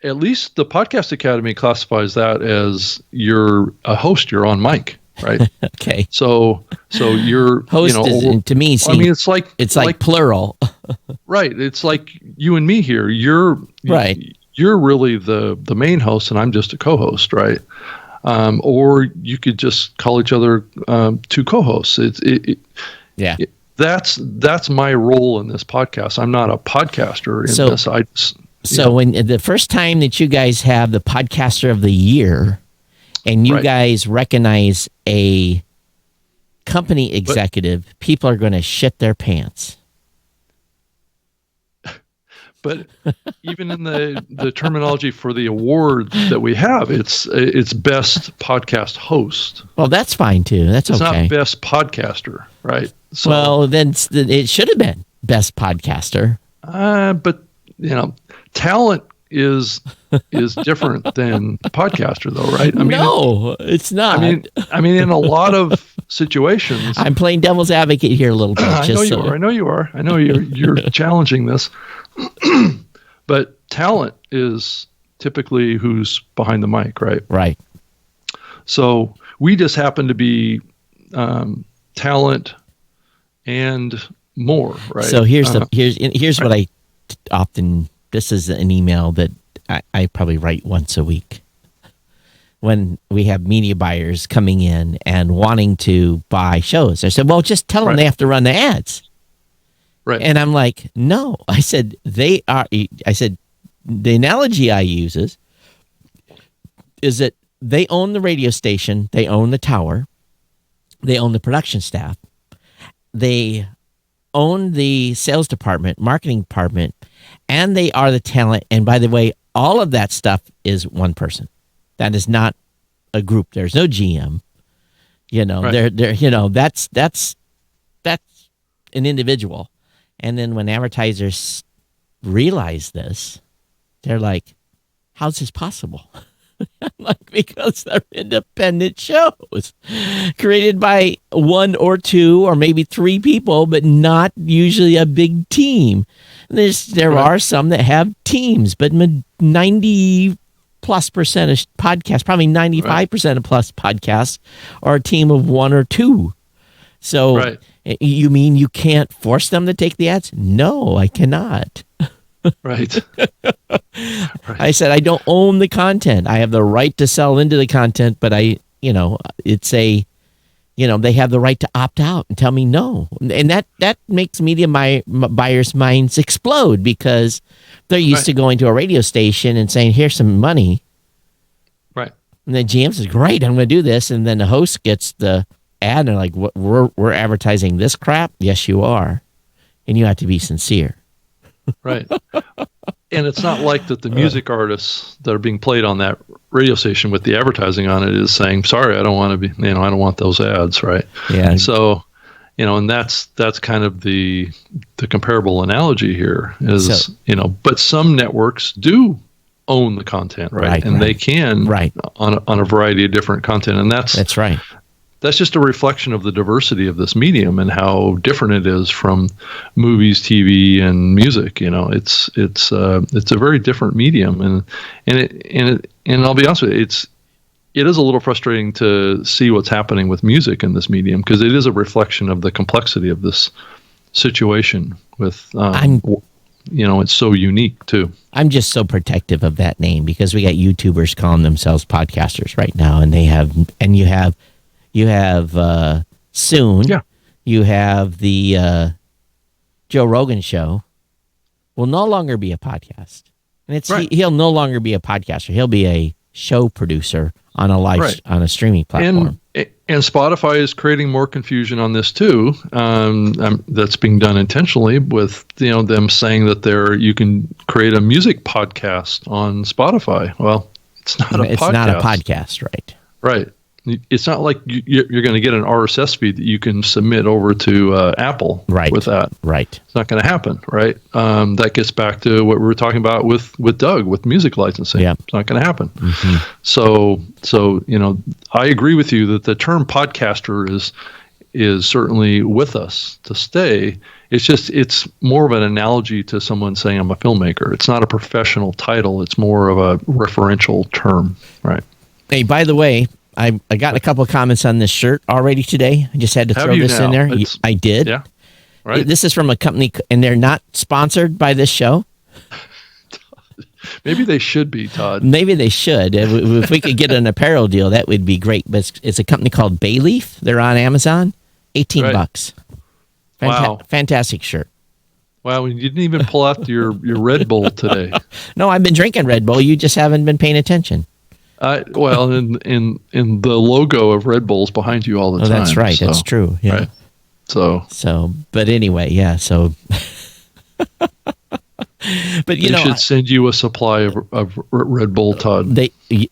at least the Podcast Academy classifies that as you're a host. You're on mic, right? Okay. So you're Host is, to me, I mean, it's like plural. Right. It's like you and me here. You're right. You're really the main host, and I'm just a co-host, right? Or you could just call each other two co-hosts. That's my role in this podcast. I'm not a podcaster in this. So when the first time that you guys have the Podcaster of the Year, and you guys recognize a company executive, people are going to shit their pants. But even in the terminology for the award that we have, it's best podcast host. Well, that's fine too. It's okay. Not best podcaster, right? So, well, then it should have been best podcaster. But talent is different than podcaster, though, right? I mean, no, it's not. I mean, in a lot of situations, I'm playing devil's advocate here a little bit. I know you are. I know you're challenging this. But talent is typically who's behind the mic, right? Right. So we just happen to be talent and more, right? So here's what I often. This is an email that I probably write once a week. When we have media buyers coming in and wanting to buy shows, I said, "Well, just tell them they have to run the ads." Right. And I'm like, no. I said, the analogy I use is that they own the radio station, they own the tower, they own the production staff, they own the sales department, marketing department, and they are the talent. And by the way, all of that stuff is one person. That is not a group. There's no GM. That's an individual. And then when advertisers realize this, they're like, how's this possible? I'm like, because they're independent shows created by one or two or maybe three people, but not usually a big team. There are some that have teams, but 90+% of podcasts, probably 95% of plus podcasts are a team of one or two. So you mean you can't force them to take the ads? No, I cannot. Right. I said, I don't own the content. I have the right to sell into the content, but they have the right to opt out and tell me no. And that makes media buyers' minds explode because they're used to going to a radio station and saying, here's some money. Right. And then GM says, great, I'm going to do this. And then the host gets the ad and they're like, what, we're advertising this crap? Yes, you are. And you have to be sincere. Right. And it's not like that the music artists that are being played on that radio station with the advertising on it is saying, sorry, I don't want to be, I don't want those ads, right? Yeah. So, and that's kind of the comparable analogy here is, but some networks do own the content, right? And they can on a variety of different content. And that's right. That's just a reflection of the diversity of this medium and how different it is from movies, TV, and music. It's a very different medium, and I'll be honest with you, it is a little frustrating to see what's happening with music in this medium because it is a reflection of the complexity of this situation. With it's so unique too. I'm just so protective of that name because we got YouTubers calling themselves podcasters right now, and you have soon. Yeah. You have the Joe Rogan show will no longer be a podcast, and he'll no longer be a podcaster. He'll be a show producer on a streaming platform. And Spotify is creating more confusion on this too. That's being done intentionally with them saying that you can create a music podcast on Spotify. Well, it's not a podcast. It's not a podcast, right? Right. It's not like you're going to get an RSS feed that you can submit over to Apple with that. Right. It's not going to happen, right? That gets back to what we were talking about with Doug, with music licensing. Yeah. It's not going to happen. Mm-hmm. So I agree with you that the term podcaster is certainly with us to stay. It's more of an analogy to someone saying I'm a filmmaker. It's not a professional title. It's more of a referential term, right? Hey, by the way, I got a couple of comments on this shirt already today. I just had to throw this in there. I did. Yeah. Right. This is from a company, and they're not sponsored by this show. Maybe they should be, Todd. Maybe they should. If we could get an apparel deal, that would be great. But it's a company called Bayleaf. They're on Amazon. $18. Wow. Fantastic shirt. Wow, you didn't even pull out your Red Bull today. No, I've been drinking Red Bull. You just haven't been paying attention. Well, in the logo of Red Bull's behind you all the time. That's right. So, that's true. Yeah. Right. So, but anyway, yeah. So, but they should send you a supply of Red Bull, Todd.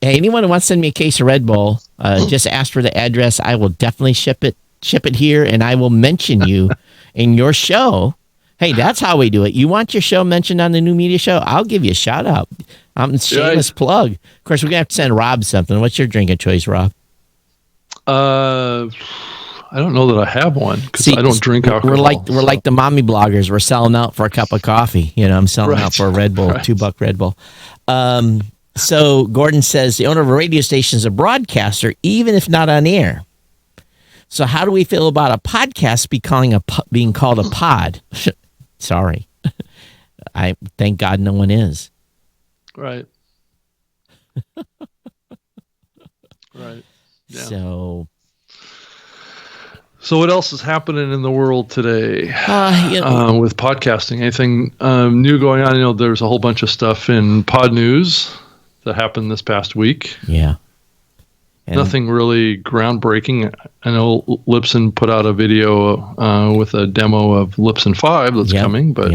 Anyone who wants to send me a case of Red Bull, just ask for the address. I will definitely ship it here, and I will mention you in your show. Hey, that's how we do it. You want your show mentioned on the New Media Show? I'll give you a shout out. Shameless plug. Of course, we're gonna have to send Rob something. What's your drink of choice, Rob? I don't know that I have one because I don't drink alcohol. We're like the mommy bloggers. We're selling out for a cup of coffee. I'm selling out for a Red Bull, $2 Red Bull. So Gordon says the owner of a radio station is a broadcaster, even if not on air. So how do we feel about a podcast being called a pod? Sorry, I thank God no one is. Right. Right. Yeah. So what else is happening in the world today with podcasting? Anything new going on? There's a whole bunch of stuff in Pod News that happened this past week. Yeah. Nothing really groundbreaking. I know Libsyn put out a video with a demo of Libsyn 5 that's coming, but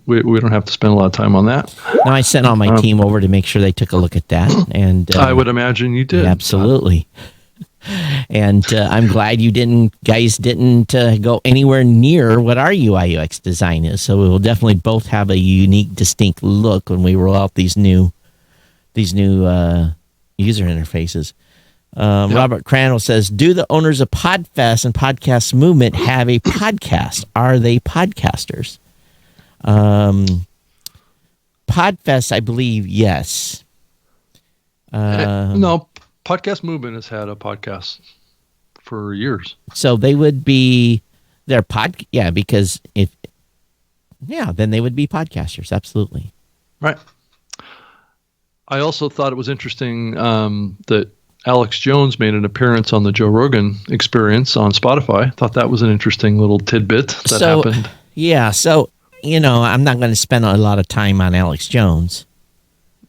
we don't have to spend a lot of time on that. No, I sent all my team over to make sure they took a look at that. And I would imagine you did. Absolutely. And I'm glad you guys didn't go anywhere near what our UI UX design is. So we will definitely both have a unique, distinct look when we roll out these new user interfaces. Robert Crandall says, do the owners of Podfest and Podcast Movement have a podcast? Are they podcasters? Podfest, I believe, yes. No, Podcast Movement has had a podcast for years. So they would be their because then they would be podcasters. Absolutely. Right. I also thought it was interesting that Alex Jones made an appearance on the Joe Rogan Experience on Spotify. I thought that was an interesting little tidbit that happened. Yeah. So, I'm not going to spend a lot of time on Alex Jones.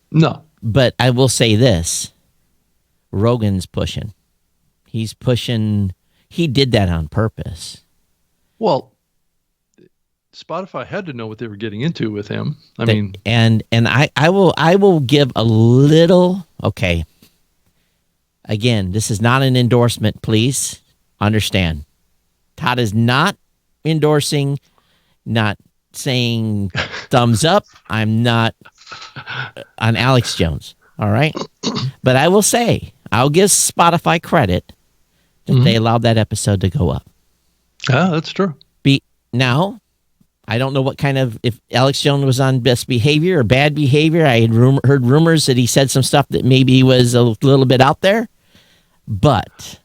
No. But I will say this. Rogan's pushing. He's pushing. He did that on purpose. Well, Spotify had to know what they were getting into with him. And I will give a little. Okay. Again, this is not an endorsement. Please understand. Todd is not endorsing, not saying thumbs up. I'm not on Alex Jones. All right. But I will say, I'll give Spotify credit that they allowed that episode to go up. Yeah, that's true. Now, I don't know what kind of, if Alex Jones was on best behavior or bad behavior. I had heard rumors that he said some stuff that maybe was a little bit out there, but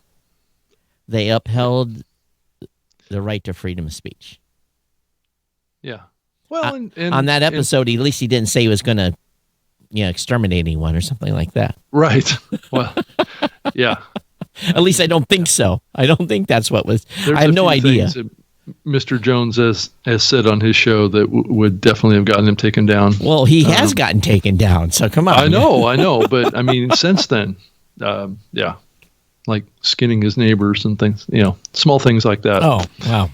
they upheld the right to freedom of speech. Yeah. Well, on that episode, at least he didn't say he was going to, exterminate anyone or something like that. Right. Well, yeah. At least I don't think so. I don't think that's what was. I have no idea. Mr. Jones has said on his show that would definitely have gotten him taken down. Well, he has gotten taken down, so come on. I know, but since then, like skinning his neighbors and things, small things like that. Oh, wow.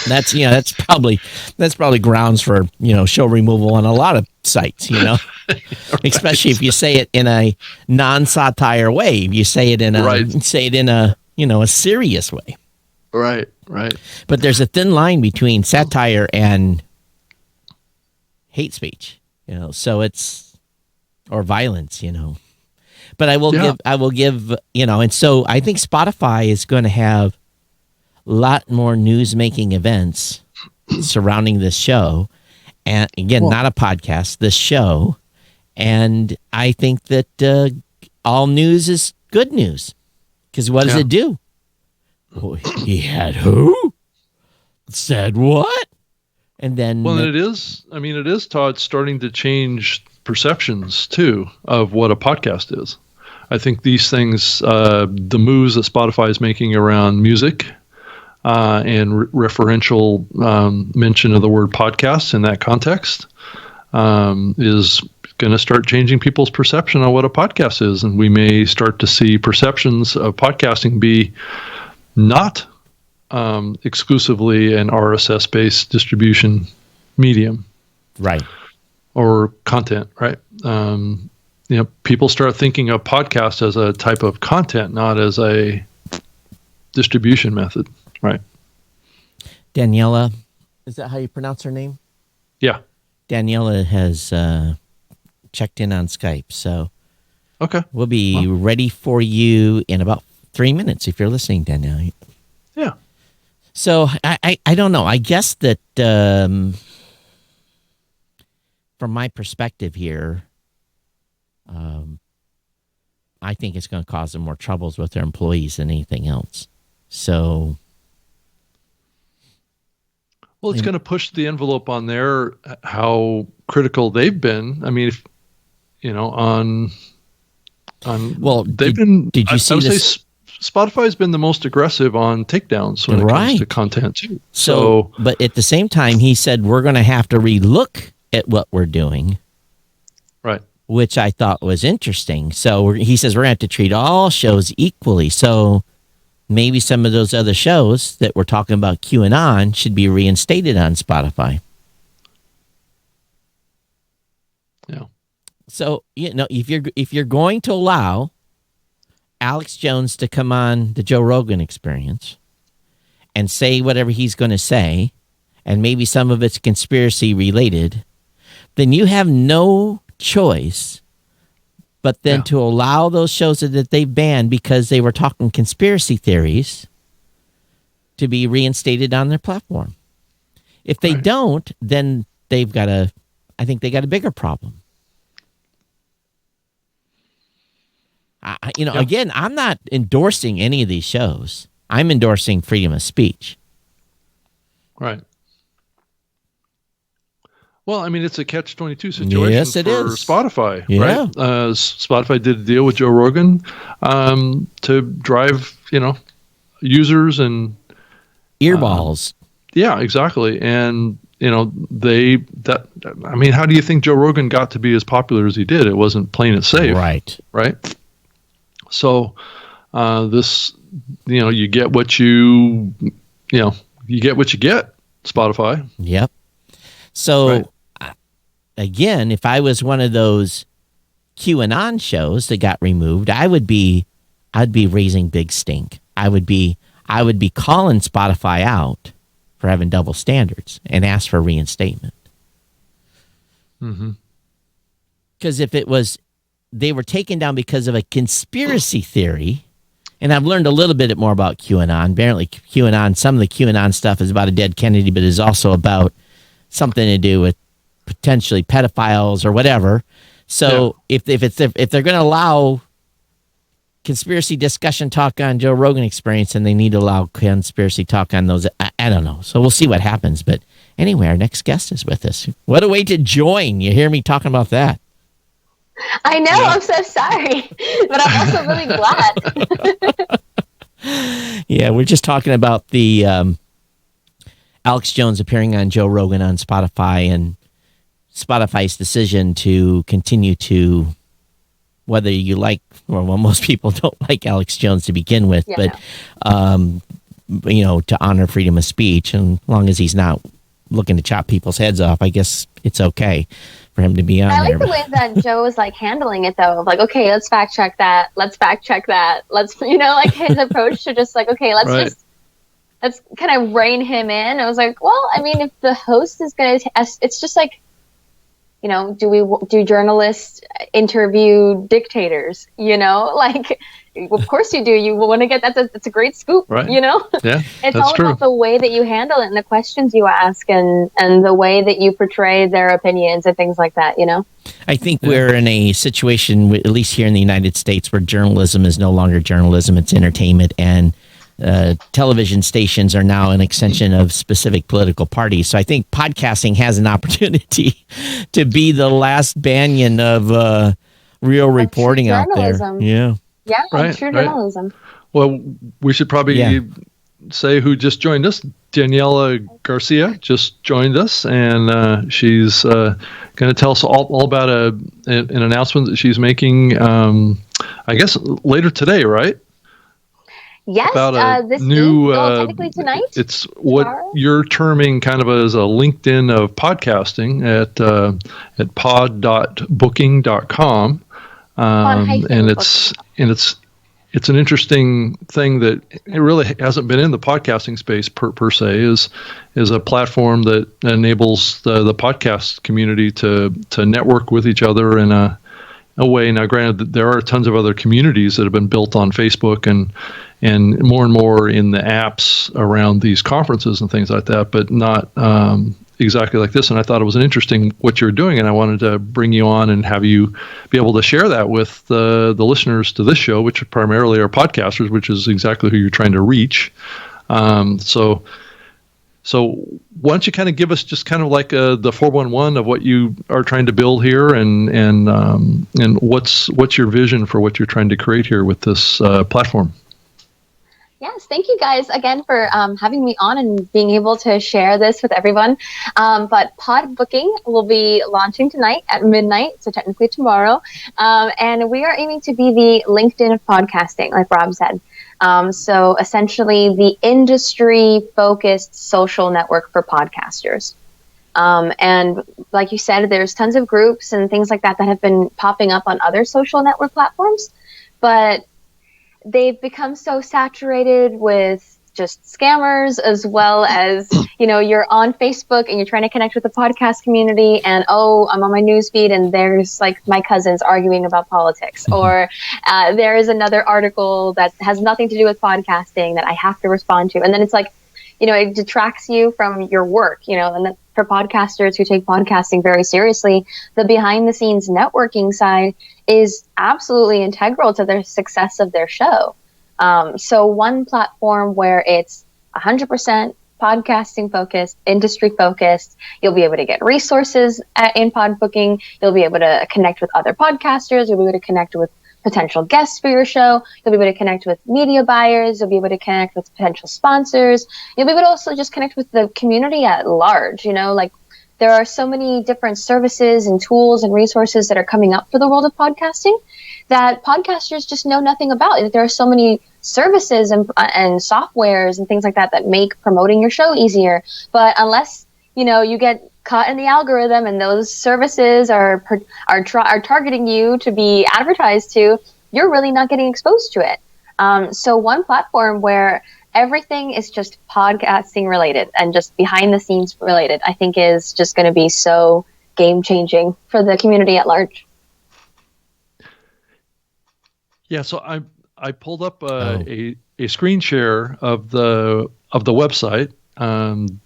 That's probably grounds for, show removal on a lot of sites, right. Especially if you say it in a non-satire way. If you say it in a a serious way. Right. But there's a thin line between satire and hate speech, so it's, or violence, But I will give, and so I think Spotify is going to have a lot more news-making events surrounding this show. And again, not a podcast, this show. And I think that all news is good news. Because what does it do? Well, he had who? Said what? And then... Well, it is, Todd, starting to change perceptions, too, of what a podcast is. I think these things, the moves that Spotify is making around music and referential mention of the word podcast in that context is going to start changing people's perception on what a podcast is. And we may start to see perceptions of podcasting be not exclusively an RSS-based distribution medium. Right. Or content, right? People start thinking of podcast as a type of content, not as a distribution method, right? Daniela, is that how you pronounce her name? Yeah. Daniela has checked in on Skype, so okay, we'll be ready for you in about 3 minutes if you're listening, Daniela. Yeah. So I don't know. I guess that from my perspective here, I think it's going to cause them more troubles with their employees than anything else. So, well, it's going to push the envelope on how critical they've been. I mean, did you see this? Spotify's been the most aggressive on takedowns when it comes to content too. So, but at the same time, he said we're going to have to relook at what we're doing. Right. Which I thought was interesting. So he says we're going to have to treat all shows equally. So maybe some of those other shows that we're talking about QAnon should be reinstated on Spotify. Yeah. So, if you're going to allow Alex Jones to come on the Joe Rogan Experience and say whatever he's going to say, and maybe some of it's conspiracy related, then you have no choice but then to allow those shows that they've banned because they were talking conspiracy theories to be reinstated on their platform. If they don't, then I think they got a bigger problem. Again, I'm not endorsing any of these shows. I'm endorsing freedom of speech. Right. Well, I mean, it's a catch-22 situation yes, it for is. Spotify, yeah. right? Spotify did a deal with Joe Rogan to drive, users and earballs. Yeah, exactly. And how do you think Joe Rogan got to be as popular as he did? It wasn't plain and safe, right? So you get what you get, Spotify. Yep. So again, if I was one of those QAnon shows that got removed, I'd be raising big stink. I would be calling Spotify out for having double standards and ask for reinstatement. Mm-hmm. Because if it was, they were taken down because of a conspiracy theory, and I've learned a little bit more about QAnon. Apparently, some of the QAnon stuff is about a dead Kennedy, but is also about something to do with potentially pedophiles or whatever. So if they're going to allow conspiracy discussion talk on Joe Rogan Experience, and they need to allow conspiracy talk on those, I don't know. So we'll see what happens. But anyway, our next guest is with us. What a way to join. You hear me talking about that. I know. I'm so sorry, but I'm also really glad. Yeah, we're just talking about the Alex Jones appearing on Joe Rogan on Spotify, and Spotify's decision to continue to, whether you like, or well, most people don't like Alex Jones to begin with, but to honor freedom of speech, and as long as he's not looking to chop people's heads off, I guess it's okay for him to be on there. I like the way that Joe was handling it though. Like, okay, let's fact check that. Let's fact check that. Let's, his approach to just okay, let's kind of rein him in. I was like, well, I mean, if the host is going to, it's just do journalists interview dictators? Like, of course you do. You want to get that's a great scoop, right? Yeah, it's all true. about the way that you handle it and the questions you ask and the way that you portray their opinions and things like that. I think we're in a situation, at least here in the United States, where journalism is no longer journalism; it's entertainment, and television stations are now an extension of specific political parties. So I think podcasting has an opportunity to be the last banyan of real reporting out there. Yeah. Yeah, right, true journalism. Right. Well, we should probably say who just joined us. Daniela Garcia just joined us, and she's going to tell us all about an announcement that she's making, I guess, later today, right? Yes, about this new, week. Technically tonight. It's what you're terming kind of as a LinkedIn of podcasting at pod.booking.com. And it's an interesting thing that it really hasn't been in the podcasting space per se, is a platform that enables the podcast community to network with each other in a way. Now, granted, there are tons of other communities that have been built on Facebook and more in the apps around these conferences and things like that, but not exactly like this. And I thought it was an interesting what you're doing, and I wanted to bring you on and have you be able to share that with the listeners to this show, which primarily are podcasters, which is exactly who you're trying to reach. So why don't you kind of give us just kind of like the 411 of what you are trying to build here, and what's your vision for what you're trying to create here with this platform? Yes, thank you guys again for having me on and being able to share this with everyone. But Pod Booking will be launching tonight at midnight, so technically tomorrow. And we are aiming to be the LinkedIn of podcasting, like Rob said. So essentially the industry-focused social network for podcasters. And like you said, there's tons of groups and things like that have been popping up on other social network platforms, but they've become so saturated with just scammers, as well as, you're on Facebook and you're trying to connect with the podcast community, and I'm on my newsfeed and there's like my cousins arguing about politics, or there is another article that has nothing to do with podcasting that I have to respond to. And then it's like, it detracts you from your work, and that for podcasters who take podcasting very seriously, the behind the scenes networking side is absolutely integral to the success of their show. So one platform where it's 100% podcasting focused, industry focused, you'll be able to get resources in Pod Booking. You'll be able to connect with other podcasters. You'll be able to connect with potential guests for your show. You'll be able to connect with media buyers. You'll be able to connect with potential sponsors. You'll be able to also just connect with the community at large. Like there are so many different services and tools and resources that are coming up for the world of podcasting that podcasters just know nothing about. There are so many services and softwares and things like that make promoting your show easier. But unless, you get caught in the algorithm and those services are targeting you to be advertised to, you're really not getting exposed to it. So one platform where everything is just podcasting related and just behind the scenes related, I think is just going to be so game changing for the community at large. Yeah, so I pulled up a screen share of the website,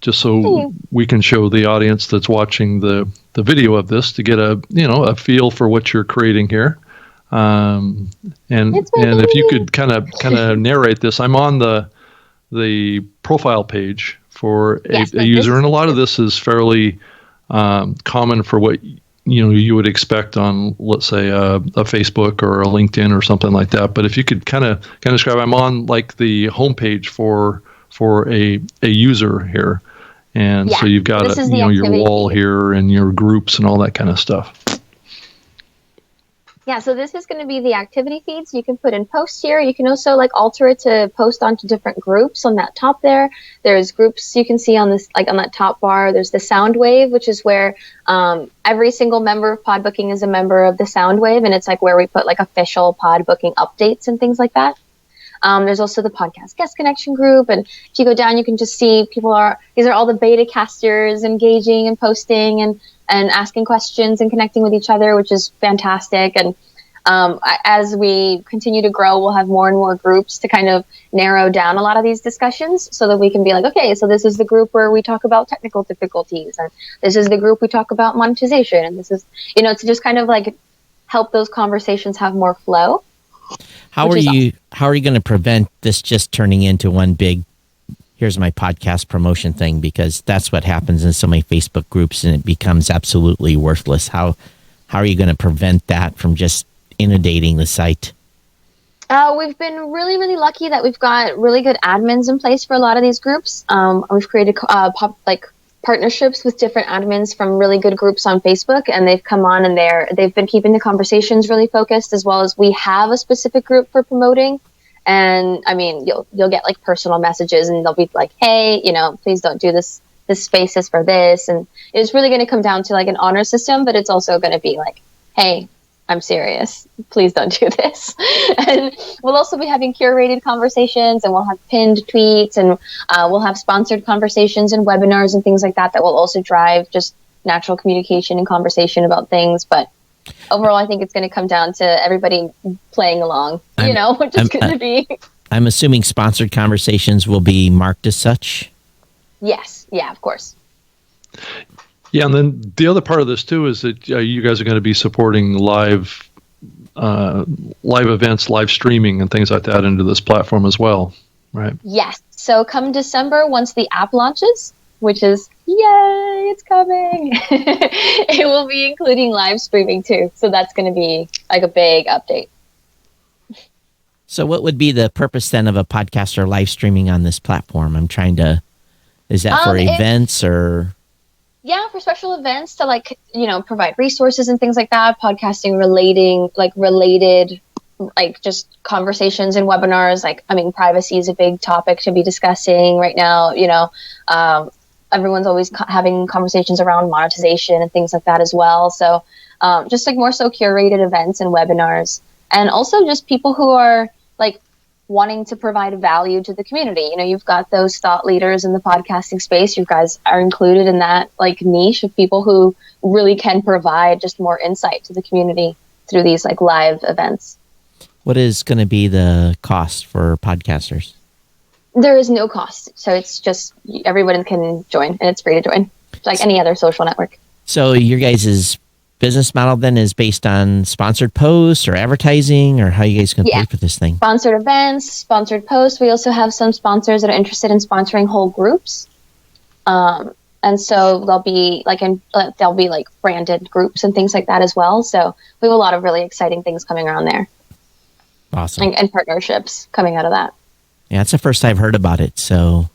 just so we can show the audience that's watching the video of this to get a feel for what you're creating here. And if you could kind of narrate this, I'm on the profile page for a user, and a lot of this is fairly common for what you would expect on, let's say, a Facebook or a LinkedIn or something like that. But if you could kind of describe, I'm on like the homepage for a user here, and so you've got your wall feed here and your groups and all that kind of stuff. Yeah, so this is going to be the activity feed. So you can put in posts here. You can also alter it to post onto different groups on that top there. There's groups you can see on this, on that top bar. There's the sound wave, which is where every single member of Pod Booking is a member of the sound wave. And it's where we put official Pod Booking updates and things like that. There's also the podcast guest connection group. And if you go down, you can just see these are all the beta casters engaging and posting and and asking questions and connecting with each other, which is fantastic. And as we continue to grow, we'll have more and more groups to kind of narrow down a lot of these discussions so that we can be like, okay, so this is the group where we talk about technical difficulties, and this is the group we talk about monetization, and this is, to just kind of like help those conversations have more flow. How are you going to prevent this just turning into one big, here's my podcast promotion thing? Because that's what happens in so many Facebook groups, and it becomes absolutely worthless. How are you going to prevent that from just inundating the site? We've been really, really lucky that we've got really good admins in place for a lot of these groups. We've created partnerships with different admins from really good groups on Facebook, and they've come on and they've been keeping the conversations really focused, as well as we have a specific group for promoting. And I mean, you'll get like personal messages, and they'll be like, hey, please don't do this. This space is for this. And it's really going to come down to like an honor system, but it's also going to be like, hey, I'm serious. Please don't do this. And we'll also be having curated conversations, and we'll have pinned tweets, and we'll have sponsored conversations and webinars and things like that will also drive just natural communication and conversation about things. But overall, I think it's going to come down to everybody playing along, which is going to be. I'm assuming sponsored conversations will be marked as such. Yes. Yeah, of course. Yeah, and then the other part of this too is that you guys are going to be supporting live events, live streaming, and things like that into this platform as well, right? Yes. So come December, once the app launches, which is yay, it's coming. It will be including live streaming too. So that's going to be like a big update. So what would be the purpose then of a podcaster live streaming on this platform? Is that for events or? Yeah, for special events to provide resources and things like that, podcasting related, just conversations and webinars. Privacy is a big topic to be discussing right now. Everyone's always having conversations around monetization and things like that as well. So just more so curated events and webinars, and also just people who are wanting to provide value to the community. You've got those thought leaders in the podcasting space. You guys are included in that niche of people who really can provide just more insight to the community through these live events. What is going to be the cost for podcasters? There is no cost. So it's just everyone can join, and it's free to join. It's like any other social network. So your guys' business model then is based on sponsored posts or advertising, or how you guys can pay for this thing? Sponsored events, sponsored posts. We also have some sponsors that are interested in sponsoring whole groups. And so they'll be branded groups and things like that as well. So we have a lot of really exciting things coming around there. Awesome. And partnerships coming out of that. Yeah, it's the first I've heard about it. So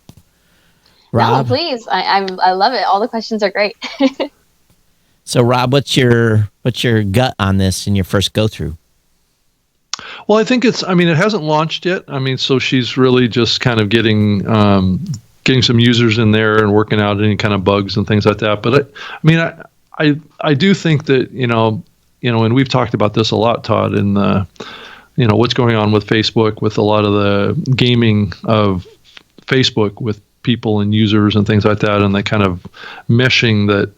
Rob? No, please. I love it. All the questions are great. So, Rob, what's your gut on this in your first go through? Well, I think it hasn't launched yet. So she's really just kind of getting some users in there and working out any kind of bugs and things like that. But I do think that and we've talked about this a lot, Todd, in the what's going on with Facebook, with a lot of the gaming of Facebook with people and users and things like that, and the kind of meshing that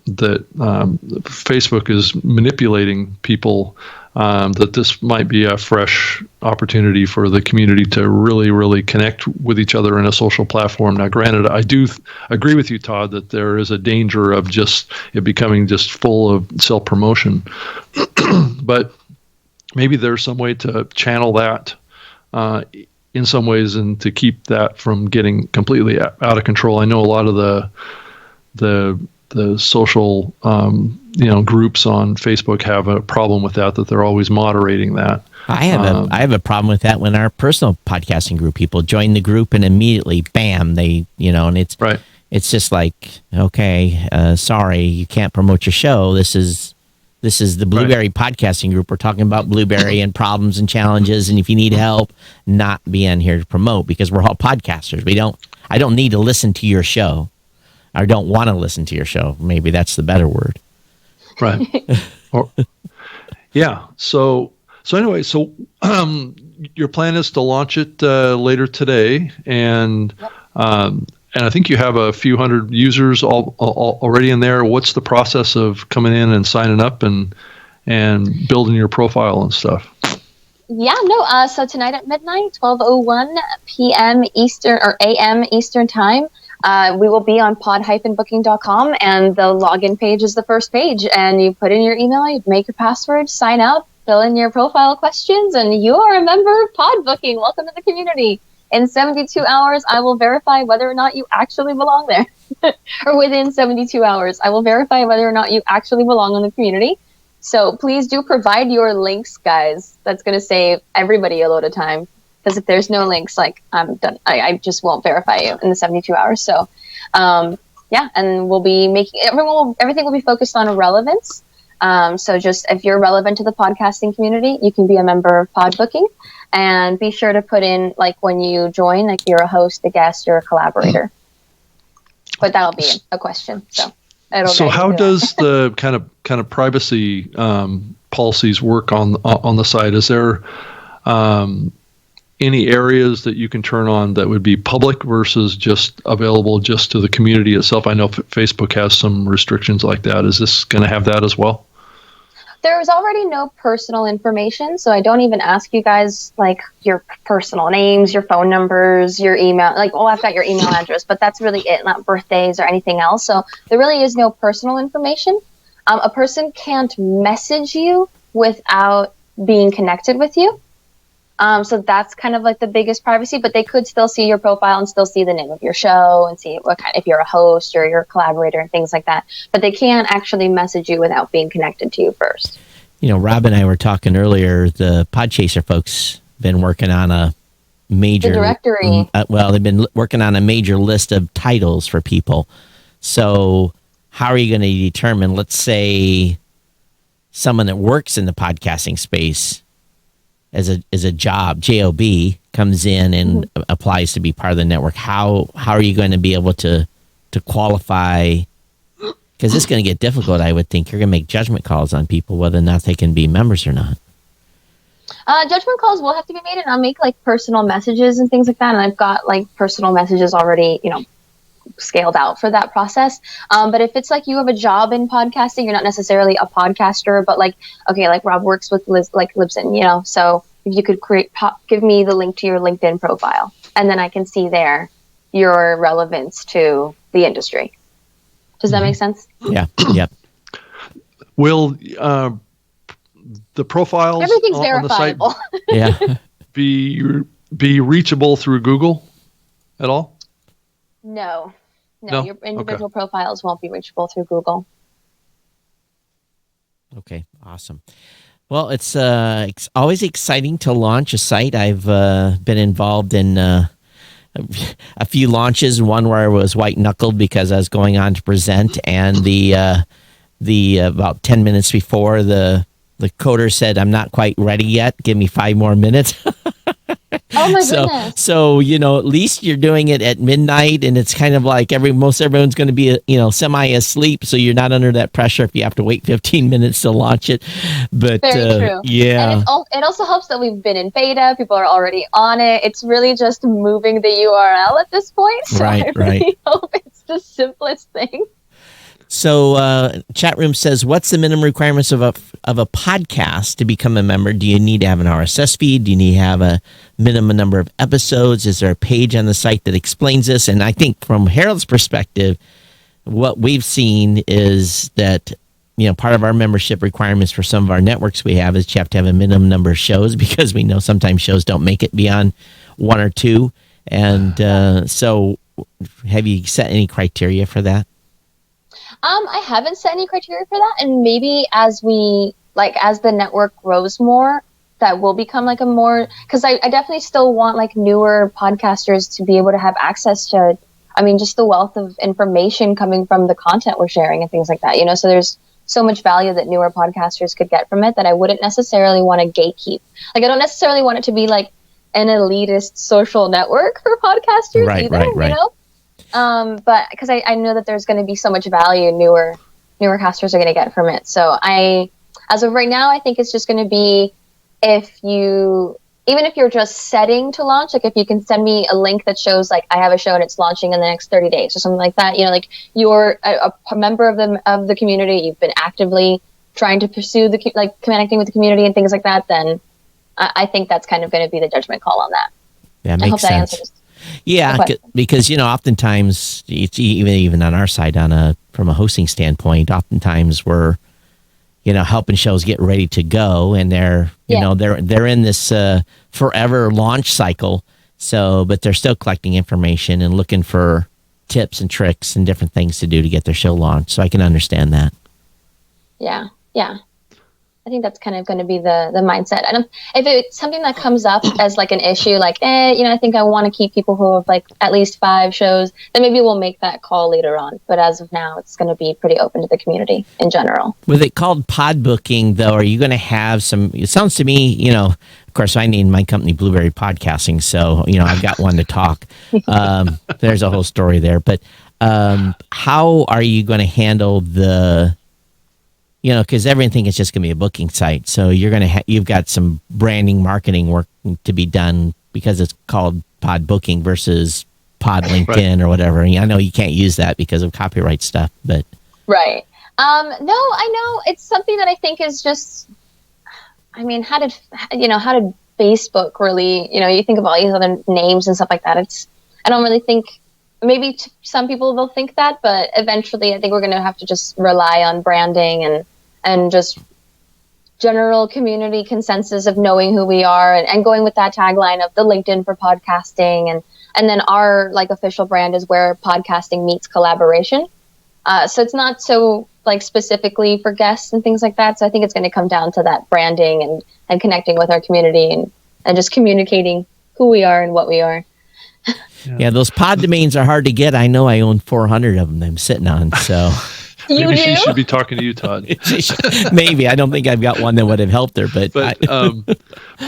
Facebook is manipulating people, that this might be a fresh opportunity for the community to really, really connect with each other in a social platform. Now, granted, I do agree with you, Todd, that there is a danger of just it becoming just full of self-promotion, but maybe there's some way to channel that in some ways, and to keep that from getting completely out of control. I know a lot of the social groups on Facebook have a problem with that they're always moderating that. I have a problem with that when our personal podcasting group people join the group and immediately bam, they and it's right. It's just like, okay, sorry, you can't promote your show. This is the Blueberry podcasting group. We're talking about Blueberry and problems and challenges. And if you need help, not be on here to promote, because we're all podcasters. I don't need to listen to your show. I don't want to listen to your show. Maybe that's the better word. Right. Yeah. So anyway, your plan is to launch it later today. And And I think you have a few hundred users already in there. What's the process of coming in and signing up and building your profile and stuff? Yeah, no. So tonight at midnight, 12:01 p.m. Eastern or a.m. Eastern time, we will be on pod-booking.com, and the login page is the first page. And you put in your email, you make your password, sign out, fill in your profile questions, and you are a member of Pod Booking. Welcome to the community. In 72 hours, I will verify whether or not you actually belong there. Or within 72 hours, I will verify whether or not you actually belong in the community. So please do provide your links, guys. That's going to save everybody a load of time. Because if there's no links, like, I'm done. I just won't verify you in the 72 hours. So, yeah, and we'll be making everything will be focused on relevance. So just if you're relevant to the podcasting community, you can be a member of Pod Booking. And be sure to put in, like, when you join, like, you're a host, a guest, or a collaborator. But that'll be a question. So how does the kind of privacy policies work on the site? Is there any areas that you can turn on that would be public versus just available just to the community itself? I know Facebook has some restrictions like that. Is this going to have that as well? There's already no personal information, so I don't even ask you guys, like, your personal names, your phone numbers, your email. Like, I've got your email address, but that's really it, not birthdays or anything else. So there really is no personal information. A person can't message you without being connected with you. So that's kind of like the biggest privacy, but they could still see your profile and still see the name of your show and see if you're a host or you're a collaborator and things like that. But they can't actually message you without being connected to you first. You know, Rob and I were talking earlier, the Podchaser folks been working on a major directory. They've been working on a major list of titles for people. So how are you going to determine, let's say, someone that works in the podcasting space as a job, comes in and applies to be part of the network? How are you going to be able to qualify? Because it's going to get difficult, I would think. You're going to make judgment calls on people whether or not they can be members or not. Judgment calls will have to be made, and I'll make, like, personal messages and things like that. And I've got, like, personal messages already, scaled out for that process. But if it's like you have a job in podcasting, you're not necessarily a podcaster, but like Rob works with Libsyn, so if you could give me the link to your LinkedIn profile, and then I can see there your relevance to the industry. Does that make sense? Yeah. Yep. Will the profiles everything's on the site yeah. be reachable through Google at all? No, No? Your individual profiles won't be reachable through Google. Okay, awesome. Well, it's always exciting to launch a site. I've been involved in a few launches, one where I was white-knuckled because I was going on to present, and the about 10 minutes before, the coder said, "I'm not quite ready yet. Give me 5 more minutes." Oh my goodness. So, at least you're doing it at midnight, and it's kind of like most everyone's going to be, semi asleep. So you're not under that pressure if you have to wait 15 minutes to launch it. But very true. Yeah. And it also helps that we've been in beta. People are already on it. It's really just moving the URL at this point. So I really hope it's the simplest thing. So, chat room says, what's the minimum requirements of a podcast to become a member? Do you need to have an RSS feed? Do you need to have a minimum number of episodes? Is there a page on the site that explains this? And I think from Harold's perspective, what we've seen is that, part of our membership requirements for some of our networks we have is you have to have a minimum number of shows, because we know sometimes shows don't make it beyond 1 or 2. And so have you set any criteria for that? I haven't set any criteria for that, and maybe as the network grows more, that will become like a more, because I definitely still want like newer podcasters to be able to have access to, just the wealth of information coming from the content we're sharing and things like that, so there's so much value that newer podcasters could get from it that I wouldn't necessarily want to gatekeep. Like, I don't necessarily want it to be like an elitist social network for podcasters either, Right. But because I know that there's going to be so much value newer casters are going to get from it. So as of right now, I think it's just going to be if you even if you're just setting to launch, like if you can send me a link that shows like I have a show and it's launching in the next 30 days or something like that, you know, like you're a member of the community, you've been actively trying to pursue like connecting with the community and things like that, then I think that's kind of going to be the judgment call on that. Yeah, makes sense. Yeah, because, you know, oftentimes it's even on our side from a hosting standpoint, oftentimes we're, you know, helping shows get ready to go, and they're, you know, they're in this forever launch cycle. So, but they're still collecting information and looking for tips and tricks and different things to do to get their show launched. So I can understand that. Yeah. I think that's kind of going to be the mindset. And if it's something that comes up as like an issue, like, you know, I think I want to keep people who have like at least 5 shows, then maybe we'll make that call later on. But as of now, it's going to be pretty open to the community in general. With it called pod booking, though, are you going to have some, it sounds to me, you know, of course, I named my company Blueberry Podcasting, so, you know, I've got one to talk. There's a whole story there. But how are you going to handle the, you know, because everything is just going to be a booking site. So you're going to you've got some branding, marketing work to be done because it's called pod booking versus pod LinkedIn or whatever. I know you can't use that because of copyright stuff, but. Right. No, I know it's something that I think is just, I mean, how did Facebook really, you know, you think of all these other names and stuff like that. I don't really think, maybe some people will think that, but eventually I think we're going to have to just rely on branding and just general community consensus of knowing who we are and going with that tagline of the LinkedIn for podcasting. And then our like official brand is where podcasting meets collaboration. So it's not so like specifically for guests and things like that. So I think it's going to come down to that branding and connecting with our community and just communicating who we are and what we are. Yeah, those pod domains are hard to get. I know I own 400 of them I'm sitting on, so. Maybe she should be talking to you, Todd. Maybe. I don't think I've got one that would have helped her, but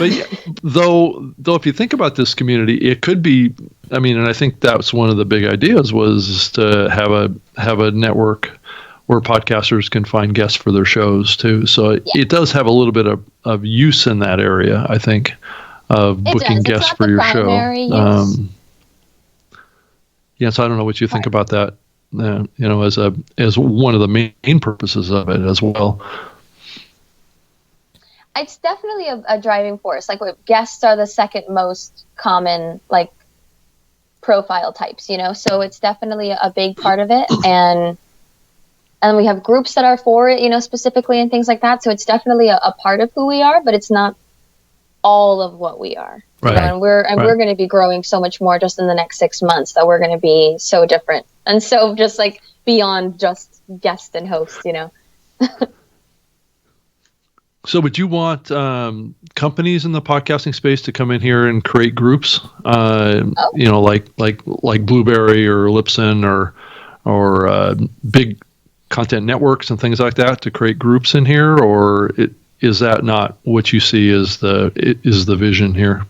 yeah, though if you think about this community, it could be, I mean, and I think that's one of the big ideas was to have a network where podcasters can find guests for their shows too. So it does have a little bit of use in that area, I think, of booking guests for your show. Yes, I don't know what you think about that. You know, as one of the main purposes of it as well. It's definitely a driving force. Like guests are the second most common like profile types, you know. So it's definitely a big part of it, and we have groups that are for it, you know, specifically and things like that. So it's definitely a part of who we are, but it's not all of what we are. Right. You know, and we're going to be growing so much more just in the next 6 months that we're going to be so different and so just like beyond just guest and host, you know. So would you want companies in the podcasting space to come in here and create groups? You know, like Blueberry or Libsyn or big content networks and things like that to create groups in here, or is that not what you see as the vision here?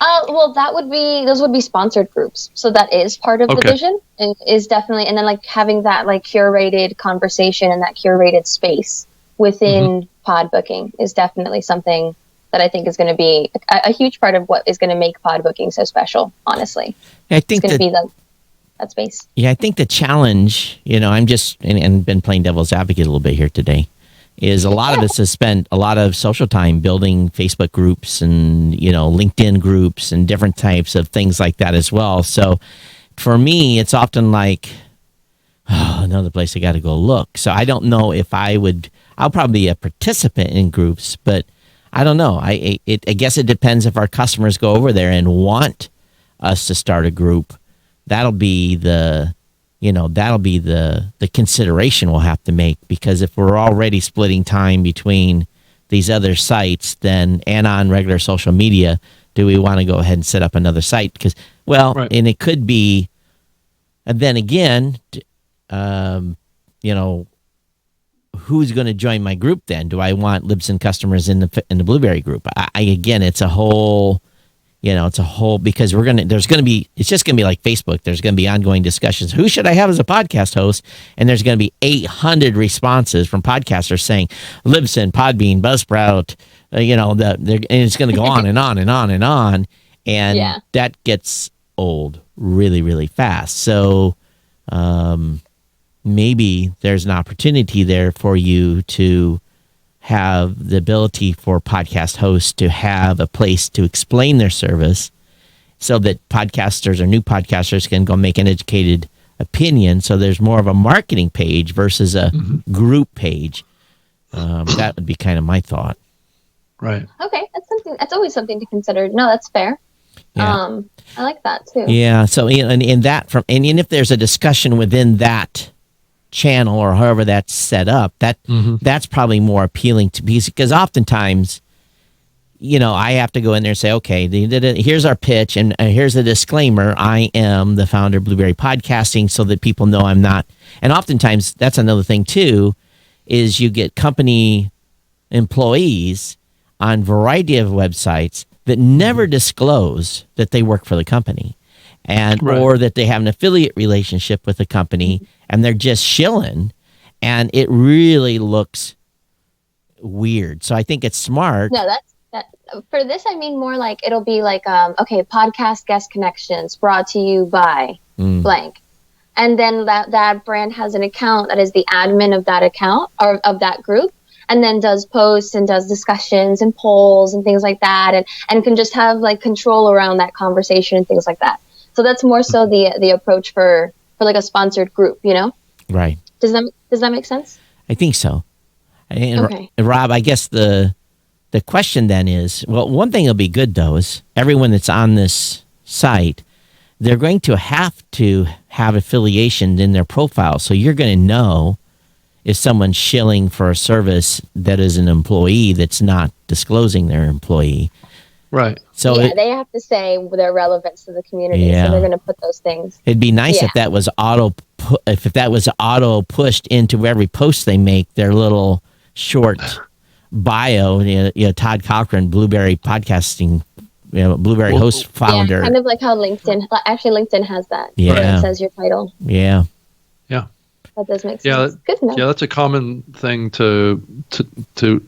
Well, those would be sponsored groups. So that is part of the vision, and is definitely, and then like having that like curated conversation and that curated space within pod booking is definitely something that I think is going to be a huge part of what is going to make pod booking so special, honestly. I think it's going to be that space. Yeah, I think the challenge, you know, I'm just, and been playing devil's advocate a little bit here today, is a lot of us have spent a lot of social time building Facebook groups and, you know, LinkedIn groups and different types of things like that as well. So for me, it's often like, another place I got to go look. So I don't know if I'll probably be a participant in groups, but I don't know. I guess it depends if our customers go over there and want us to start a group. That'll be the consideration we'll have to make, because if we're already splitting time between these other sites and on regular social media, do we want to go ahead and set up another site? Because, and it could be, and then again, you know, who's going to join my group then? Do I want Libsyn customers in the Blueberry group? Again, it's a whole, It's a whole, because it's just going to be like Facebook. There's going to be ongoing discussions. Who should I have as a podcast host? And there's going to be 800 responses from podcasters saying Libsyn, Podbean, Buzzsprout, and it's going to go on and on and on and on. And that gets old really, really fast. So maybe there's an opportunity there for you to have the ability for podcast hosts to have a place to explain their service so that podcasters or new podcasters can go make an educated opinion. So there's more of a marketing page versus a group page. That would be kind of my thought. Right. Okay. That's always something to consider. No, that's fair. Yeah. I like that too. Yeah. So and if there's a discussion within that channel or however that's set up, that's probably more appealing to me, because oftentimes, I have to go in there and say, okay, here's our pitch and here's a disclaimer. I am the founder of Blueberry Podcasting, so that people know I'm not. And oftentimes that's another thing too, is you get company employees on a variety of websites that never disclose that they work for the company, and or that they have an affiliate relationship with the company, and they're just shilling, and it really looks weird. So I think it's smart. No, that for this, I mean more like it'll be like podcast guest connections brought to you by blank, and then that brand has an account that is the admin of that account or of that group, and then does posts and does discussions and polls and things like that, and can just have like control around that conversation and things like that. So that's more so the approach for like a sponsored group, Right. Does that make sense? I think so. And Okay. Rob, I guess the question then is, well, one thing that'll be good though is everyone that's on this site, they're going to have affiliation in their profile. So you're going to know if someone's shilling for a service that is an employee that's not disclosing their employee. Right. So they have to say their relevance to the community. So they're going to put those things. It'd be nice if that was auto pushed into every post they make, their little short bio. Todd Cochran, Blueberry Podcasting, Blueberry host founder. Yeah, kind of like how LinkedIn has that. Yeah. Where it says your title. Yeah. Yeah. That does make sense. Good to know. Yeah, that's a common thing to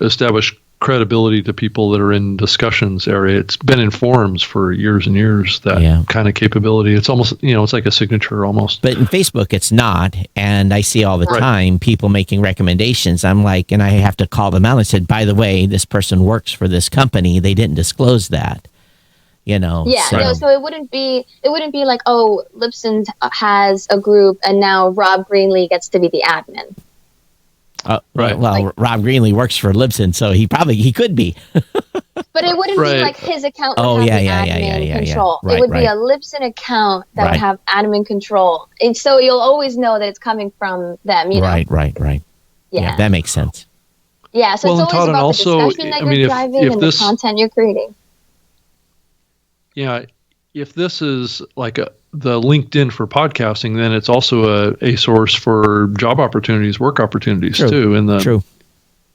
establish credibility to people that are in discussions area. It's been in forums for years and years, that kind of capability. It's almost, it's like a signature almost. But in Facebook, it's not. And I see all the time people making recommendations. I'm like, and I have to call them out. I said, by the way, this person works for this company. They didn't disclose that. So it wouldn't be like, oh, Libsyn has a group and now Rob Greenlee gets to be the admin. Right. Well, Rob Greenlee works for Libsyn, so he could be. But it wouldn't be like his account would have admin control. Right, it would be a Libsyn account that would have admin control. And so you'll always know that it's coming from them, Right. Yeah, that makes sense. Yeah, so it's always about the discussion that you're driving and the content you're creating. Yeah, if this is like the LinkedIn for podcasting, then it's also a source for job opportunities, work opportunities too in the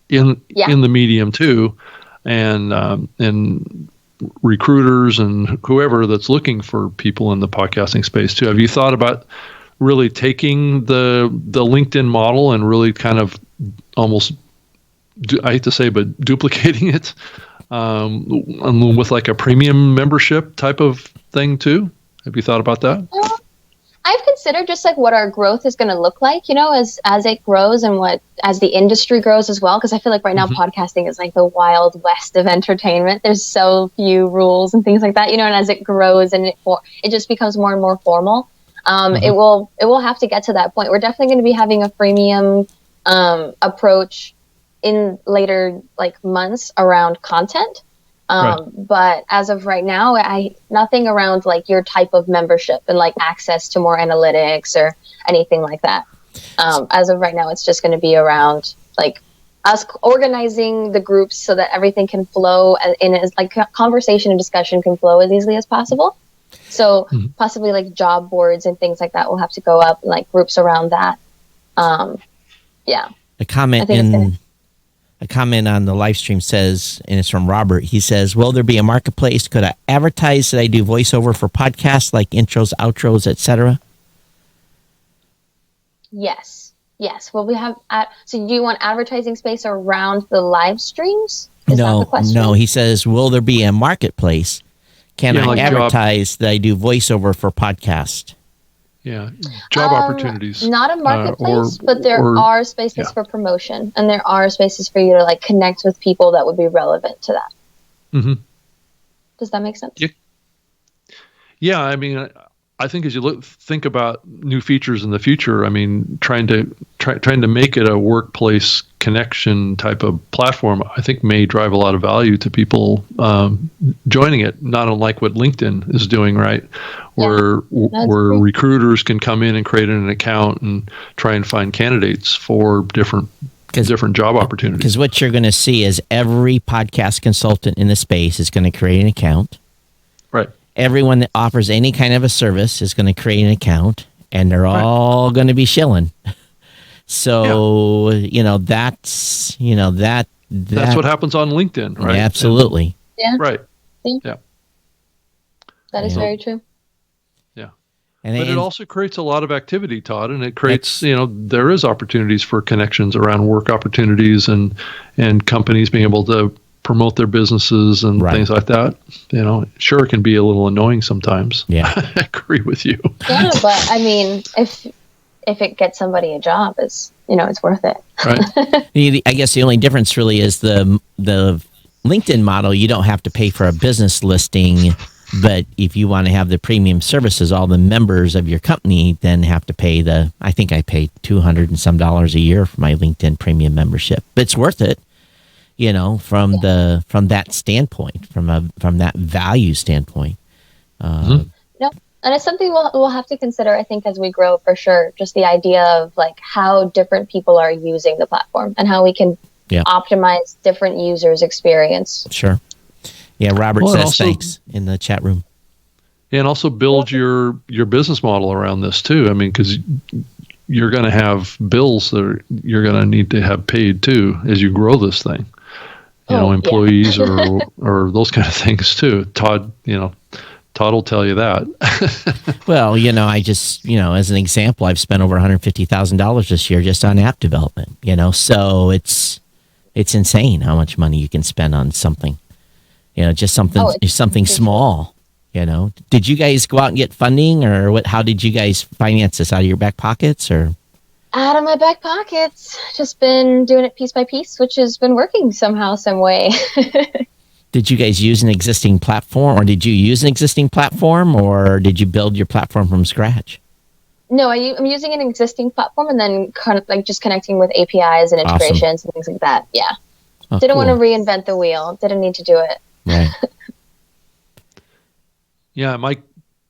in the medium too, and recruiters and whoever that's looking for people in the podcasting space too. Have you thought about really taking the LinkedIn model and really kind of almost, I hate to say, but duplicating it? With like a premium membership type of thing too? Have you thought about that? I've considered just like what our growth is going to look like, as it grows and as the industry grows as well. Because I feel like right now podcasting is like the wild west of entertainment. There's so few rules and things like that, and as it grows and it just becomes more and more formal, it will have to get to that point. We're definitely going to be having a freemium approach in later months around content. But as of right now, nothing around like your type of membership and like access to more analytics or anything like that. As of right now, it's just going to be around like us organizing the groups so that everything can flow in as like conversation and discussion can flow as easily as possible. So possibly like job boards and things like that will have to go up, like groups around that. A comment a comment on the live stream says, and it's from Robert. He says, "Will there be a marketplace? Could I advertise that I do voiceover for podcasts like intros, outros, etc.?" Yes. Well, we have. So, do you want advertising space around the live streams? Is that the question? No. He says, "Will there be a marketplace? Can I like advertise that I do voiceover for podcast?" Yeah, job opportunities. Not a marketplace, but there are spaces for promotion, and there are spaces for you to like connect with people that would be relevant to that. Mm-hmm. Does that make sense? Yeah. I mean, I think as you think about new features in the future, I mean, trying to make it a workplace connection type of platform, I think may drive a lot of value to people joining it. Not unlike what LinkedIn is doing, right? Where recruiters can come in and create an account and try and find candidates for different job opportunities. Because what you're going to see is every podcast consultant in the space is going to create an account. Right. Everyone that offers any kind of a service is going to create an account, and they're all going to be shilling. So, that's what happens on LinkedIn, right? Yeah, absolutely. Right. Yeah. That is very true. Yeah. But it also creates a lot of activity, Todd, and it creates, there is opportunities for connections around work opportunities and companies being able to promote their businesses and things like that. Sure, it can be a little annoying sometimes. Yeah. I agree with you. Yeah, but I mean, if it gets somebody a job, it's worth it. Right. I guess the only difference really is the LinkedIn model. You don't have to pay for a business listing, but if you want to have the premium services, all the members of your company then have to pay I think I pay $200 and some a year for my LinkedIn premium membership. But it's worth it. From that standpoint, from that value standpoint. No, and it's something we'll have to consider, I think, as we grow for sure. Just the idea of like how different people are using the platform and how we can optimize different users' experience. Sure. Yeah, Robert says thanks in the chat room. And also build your business model around this too. I mean, because you're going to have bills that you're going to need to have paid too as you grow this thing. Employees or those kind of things too. Todd will tell you that. Well, I just, as an example, I've spent over $150,000 this year just on app development, so it's insane how much money you can spend on something, just something small, Did you guys go out and get funding or how did you guys finance this, out of your back pockets or? Out of my back pockets, just been doing it piece by piece, which has been working somehow, some way. Did you guys use an existing platform, or did you use an existing platform, or did you build your platform from scratch? No, I'm using an existing platform and then kind of like just connecting with APIs and integrations and things like that. Yeah. Didn't want to reinvent the wheel. Didn't need to do it. Right. Yeah, it might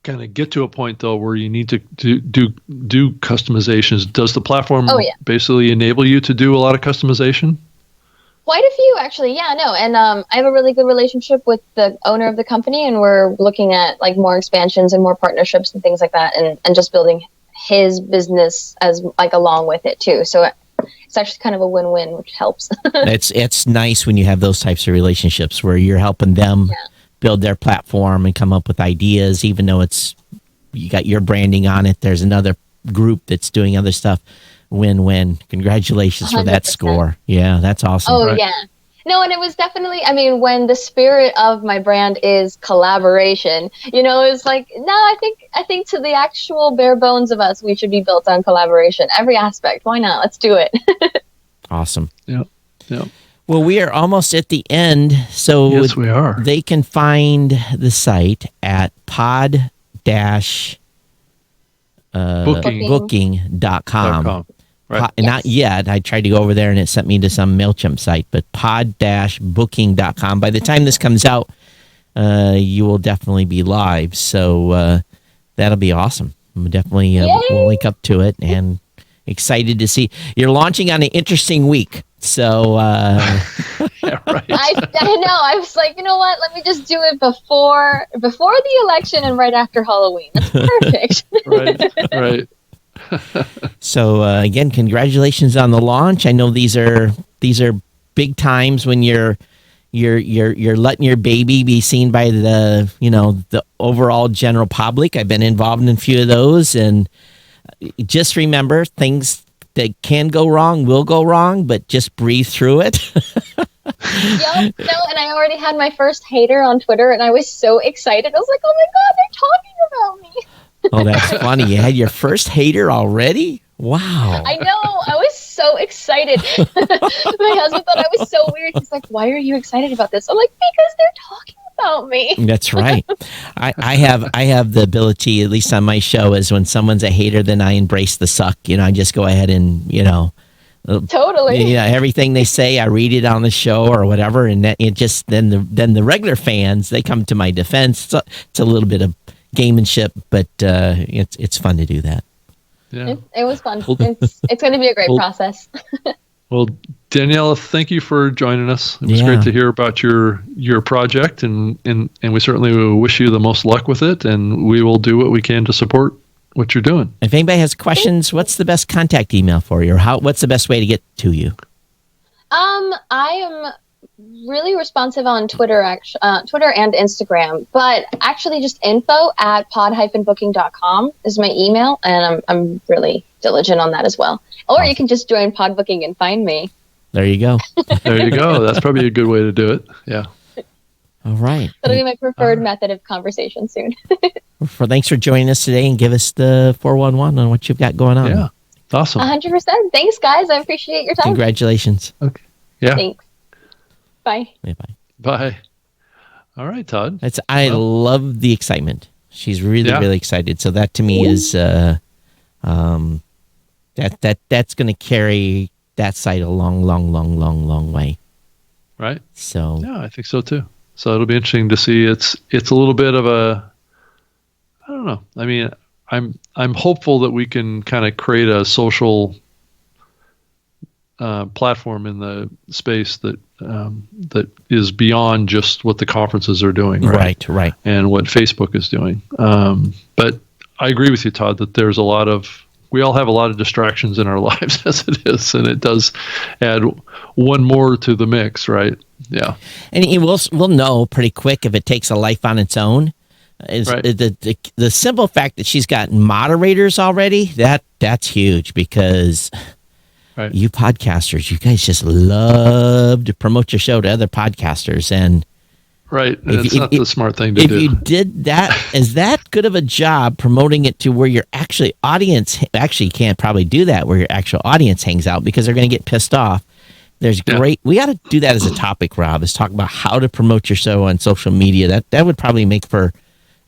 kind of get to a point though where you need to do customizations. Does the platform basically enable you to do a lot of customization? Quite a few, actually. Yeah, no. And I have a really good relationship with the owner of the company, and we're looking at like more expansions and more partnerships and things like that, and just building his business as like along with it too. So it's actually kind of a win-win, which helps. It's nice when you have those types of relationships where you're helping them build their platform and come up with ideas, even though you got your branding on it. There's another group that's doing other stuff. Win-win. Congratulations 100%. For that score. Yeah, that's awesome. Oh, yeah. No, and it was definitely, when the spirit of my brand is collaboration, it's like, no, I think to the actual bare bones of us, we should be built on collaboration. Every aspect. Why not? Let's do it. Awesome. Yeah. Well, we are almost at the end. So yes, we are. They can find the site at pod-booking.com. Right. Not yet. I tried to go over there and it sent me to some MailChimp site, but pod-booking.com. By the time this comes out, you will definitely be live. So that'll be awesome. We'll definitely we'll link up to it, and excited to see. You're launching on an interesting week. So yeah, right. I know. I was like, you know what? Let me just do it before the election and right after Halloween. That's perfect. Right. So again, congratulations on the launch. I know these are big times when you're letting your baby be seen by the overall general public. I've been involved in a few of those, and just remember, things that can go wrong will go wrong, but just breathe through it. Yep. No, and I already had my first hater on Twitter, and I was so excited. I was like, "Oh my God, they're talking about me!" Oh, that's funny. You had your first hater already? Wow. I know. I was so excited. My husband thought I was so weird. He's like, "Why are you excited about this?" I'm like, "Because they're talking about me." That's right. I have the ability, at least on my show, is when someone's a hater, then I embrace the suck. I just go ahead and Totally. yeah, everything they say, I read it on the show or whatever, and that it just then the regular fans, they come to my defense. It's a little bit of gamemanship, but it's fun to do that. Yeah. It was fun. It's going to be a great process. Well, Daniela, thank you for joining us. It was great to hear about your project, and we certainly will wish you the most luck with it, and we will do what we can to support what you're doing. If anybody has questions, what's the best contact email for you, or what's the best way to get to you? I am really responsive on Twitter, Twitter and Instagram, but actually just info@pod-booking.com is my email, and I'm really diligent on that as well. Or you can just join Pod Booking and find me. There you go. There you go. That's probably a good way to do it. Yeah. All right. That'll be my preferred method of conversation soon. Thanks for joining us today and give us the 411 on what you've got going on. Yeah. Awesome. 100%. Thanks, guys. I appreciate your time. Congratulations. Okay. Yeah. Thanks. Bye. Yeah, bye. Bye. All right, Todd. I love the excitement. She's really excited. So that to me is that's going to carry that site a long way. Right. So yeah, I think so too. So it'll be interesting to see. It's a little bit of a, I don't know. I mean, I'm hopeful that we can kind of create a social platform in the space that is beyond just what the conferences are doing, right? Right. And what Facebook is doing. But I agree with you, Todd, that we all have a lot of distractions in our lives as it is, and it does add one more to the mix, right? Yeah. And we'll know pretty quick if it takes a life on its own. Right. The simple fact that she's got moderators already, that's huge, because you podcasters, you guys just love to promote your show to other podcasters, and it's not the smart thing to do. If you did that, is that good of a job promoting it to where your audience you can't probably do that where your actual audience hangs out, because they're going to get pissed off. We ought to do that as a topic, Rob, is talk about how to promote your show on social media. That would probably make for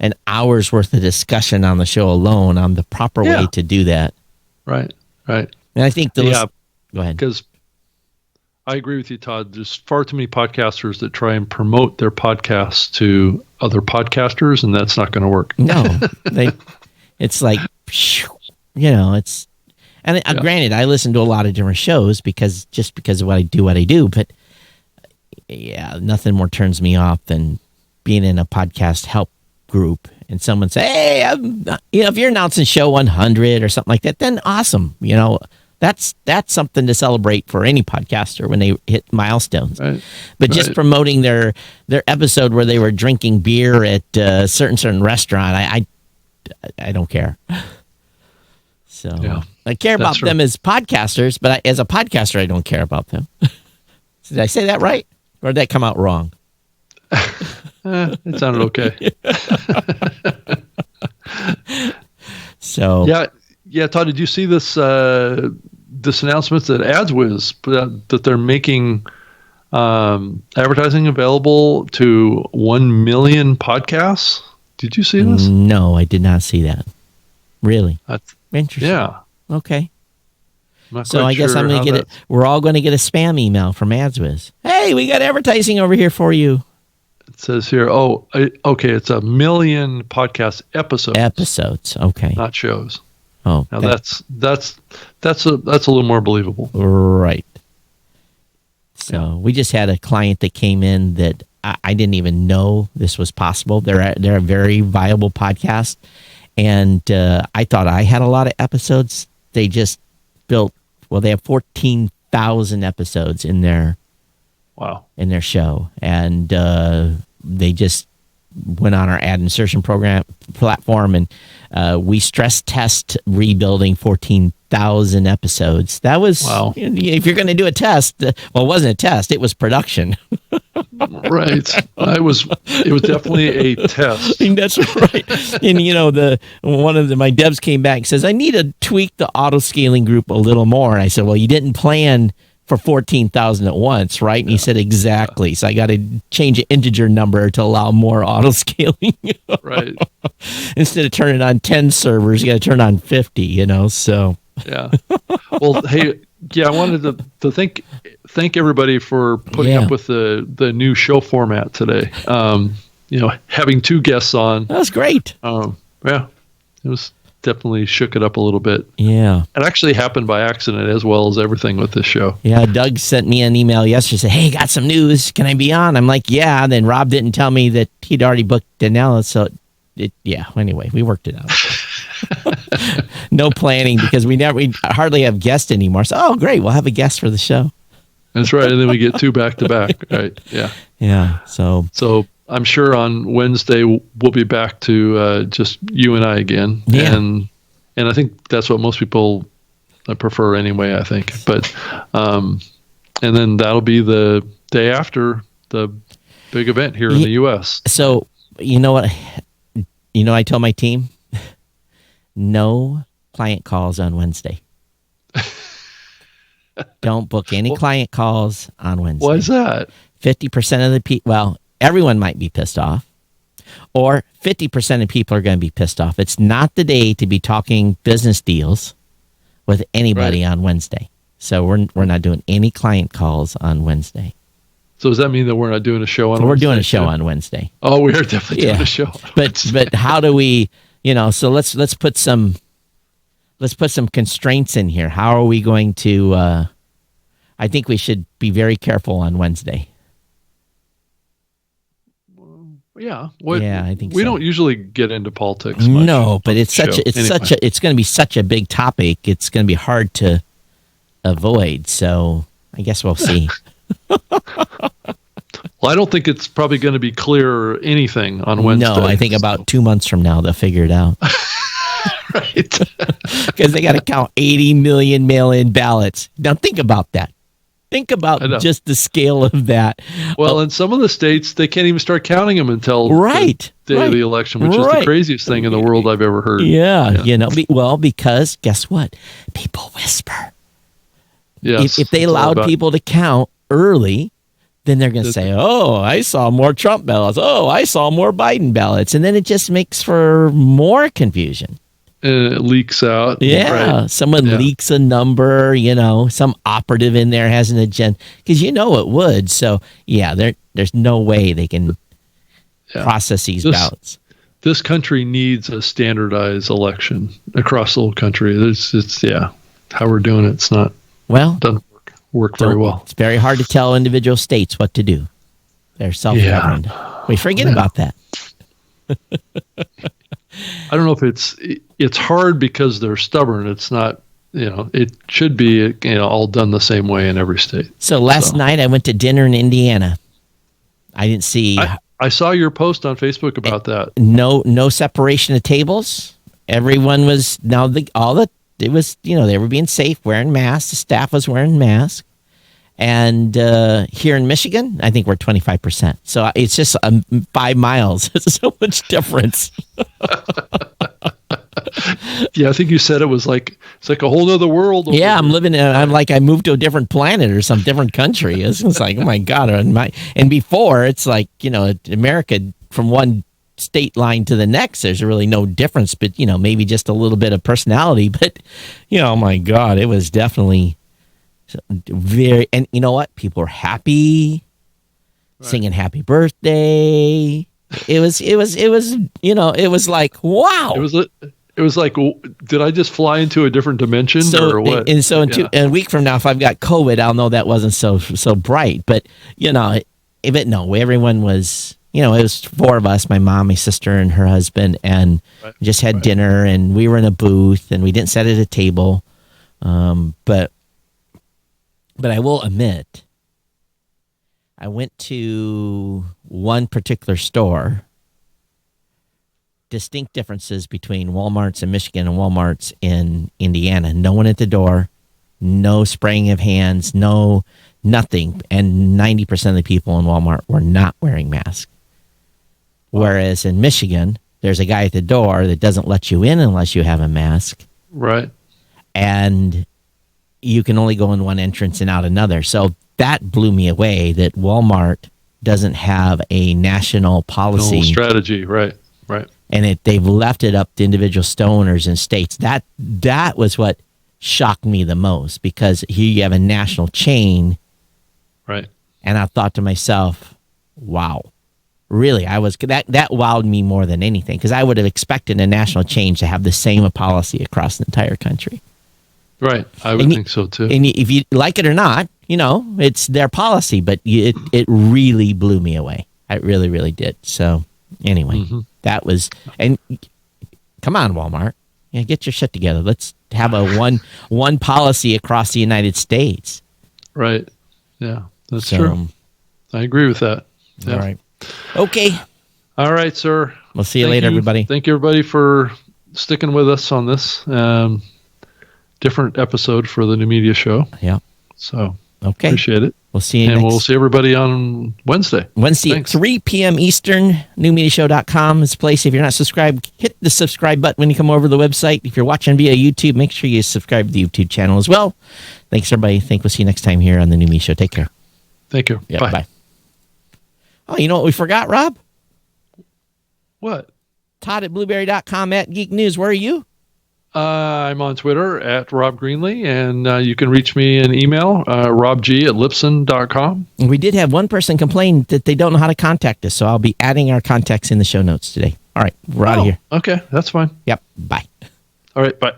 an hour's worth of discussion on the show alone on the proper way to do that. Right. And I think go ahead. Because I agree with you, Todd. There's far too many podcasters that try and promote their podcasts to other podcasters, and that's not going to work. No, it's like, it's, and granted, I listen to a lot of different shows because of what I do, but yeah, nothing more turns me off than being in a podcast help group and someone say, "Hey, if you're announcing show 100 or something like that, then awesome. That's something to celebrate for any podcaster when they hit milestones." Right. But just promoting their episode where they were drinking beer at a certain restaurant, I don't care. So I care about them as podcasters, but as a podcaster, I don't care about them. Did I say that right, or did that come out wrong? It sounded okay. So yeah. Todd, did you see this announcement that AdsWizz that they're making advertising available to 1 million podcasts? Did you see this? No, I did not see that. Really? That's interesting. Yeah. Okay. So I guess I'm going to get it. We're all going to get a spam email from AdsWizz. Hey, we got advertising over here for you. It says here, okay, it's 1 million podcast episodes. Episodes, okay. Not shows. Oh. Now that's a little more believable. Right. So we just had a client that came in that I didn't even know this was possible. They're a very viable podcast. And I thought I had a lot of episodes. They just they have 14,000 episodes in their Wow. in their show, and they just went on our ad insertion platform, and we stress test rebuilding 14,000 episodes. That was, wow. If you're going to do a test, well, it wasn't a test; it was production. Right. It was definitely a test. That's right. And my devs came back and says, I need to tweak the auto scaling group a little more. And I said, well, you didn't plan for 14,000 at once, right? And he said, exactly. Yeah. So I got to change an integer number to allow more auto scaling. Right. Instead of turning on 10 servers, you got to turn on 50, so. Yeah. Well, hey, I wanted to thank everybody for putting up with the new show format today. Having two guests on. That was great. Yeah. It was definitely shook it up a little bit. Yeah. It actually happened by accident as well as everything with this show. Yeah, Doug sent me an email yesterday, said, hey, got some news. Can I be on? I'm like, yeah. And then Rob didn't tell me that he'd already booked Danella, so anyway, we worked it out. No planning because we hardly have guests anymore. So, great, we'll have a guest for the show. That's right. And then we get two back to back. Right. Yeah. Yeah. So I'm sure on Wednesday we'll be back to just you and I again. Yeah. And I think that's what most people prefer anyway, I think. But and then that'll be the day after the big event here in the US. So, you know what? I told my team, no client calls on Wednesday. Don't book any client calls on Wednesday. Why is that? 50% of the people, well, everyone might be pissed off, or 50% of people are going to be pissed off. It's not the day to be talking business deals with anybody on Wednesday. So we're not doing any client calls on Wednesday. So does that mean that we're not doing a show on Wednesday? We're doing a show on Wednesday. Oh, we are definitely doing a show. But how do we, so let's put some constraints in here. How are we going to I think we should be very careful on Wednesday. Yeah. I think we so. don't usually get into politics much. No, but it's going to be such a big topic. It's going to be hard to avoid. So I guess we'll see. Well, I don't think it's probably going to be clear anything on Wednesday. No, I think about 2 months from now they'll figure it out. Right. Because they got to count 80 million mail-in ballots. Now think about that. Think about just the scale of that. Well, in some of the states, they can't even start counting them until the day of the election, which is the craziest thing in the world I've ever heard. Yeah. Because guess what? People whisper. Yes, if they allowed people to count early, then they're going to say, oh, I saw more Trump ballots. Oh, I saw more Biden ballots. And then it just makes for more confusion. And it leaks out. Yeah. Right. Someone leaks a number, some operative in there has an agenda. Because it would. So, there's no way they can process these ballots. This country needs a standardized election across the whole country. It's how we're doing it. It's not. Well, doesn't work very well. It's very hard to tell individual states what to do. They're self-governed. We forget about that. I don't know if it's hard because they're stubborn. It's not, it should be, all done the same way in every state. So last night I went to dinner in Indiana. I didn't see. I saw your post on Facebook about that. No separation of tables. Everyone was they were being safe, wearing masks. The staff was wearing masks. And here in Michigan, I think we're 25%. So it's just 5 miles. It's so much difference. Yeah, I think you said it's like a whole other world. Yeah, I'm like I moved to a different planet or some different country. It's like, oh my God. And before, it's like, America, from one state line to the next, there's really no difference, but, maybe just a little bit of personality. But, oh my God, it was definitely very, and you know what? People were happy, singing happy birthday. It was like, wow. It was like, did I just fly into a different dimension or what? And so in a week from now, if I've got COVID, I'll know that wasn't so bright. But, everyone was, it was 4 of us, my mom, my sister, and her husband, and we just had dinner, and we were in a booth, and we didn't sit at a table. But I will admit I went to one particular store. Distinct differences between Walmarts in Michigan and Walmarts in Indiana. No one at the door, no spraying of hands, no nothing. And 90% of the people in Walmart were not wearing masks. Whereas in Michigan, there's a guy at the door that doesn't let you in unless you have a mask. Right. And you can only go in one entrance and out another. So that blew me away that Walmart doesn't have a national policy. No strategy. Right. Right. And they've left it up to individual store owners and states. That was what shocked me the most, because here you have a national chain. Right. And I thought to myself, wow, really? That wowed me more than anything, because I would have expected a national chain to have the same policy across the entire country. Right. I would think so too. And if you like it or not, it's their policy, but it really blew me away. It really, really did. So anyway, that was, and come on, Walmart, get your shit together. Let's have a one policy across the United States. Right. Yeah, that's true. I agree with that. Yeah. All right. Okay. All right, sir. We'll see you later, everybody. Thank you, everybody, for sticking with us on this different episode for the New Media Show. Yeah. So, okay. Appreciate it. We'll see you and we'll see everybody on Wednesday. At 3 p.m. Eastern, newmediashow.com is the place. If you're not subscribed, hit the subscribe button when you come over to the website. If you're watching via YouTube, make sure you subscribe to the YouTube channel as well. Thanks, everybody. We'll see you next time here on the New Media Show. Take care. Thank you. Yeah, bye. Bye. Oh, you know what we forgot, Rob? What? Todd at blueberry.com at Geek News. Where are you? I'm on Twitter at Rob Greenlee, and you can reach me in email, robg@lipson.com. We did have one person complain that they don't know how to contact us, so I'll be adding our contacts in the show notes today. All right, we're out of here. Okay, that's fine. Yep, bye. All right, bye.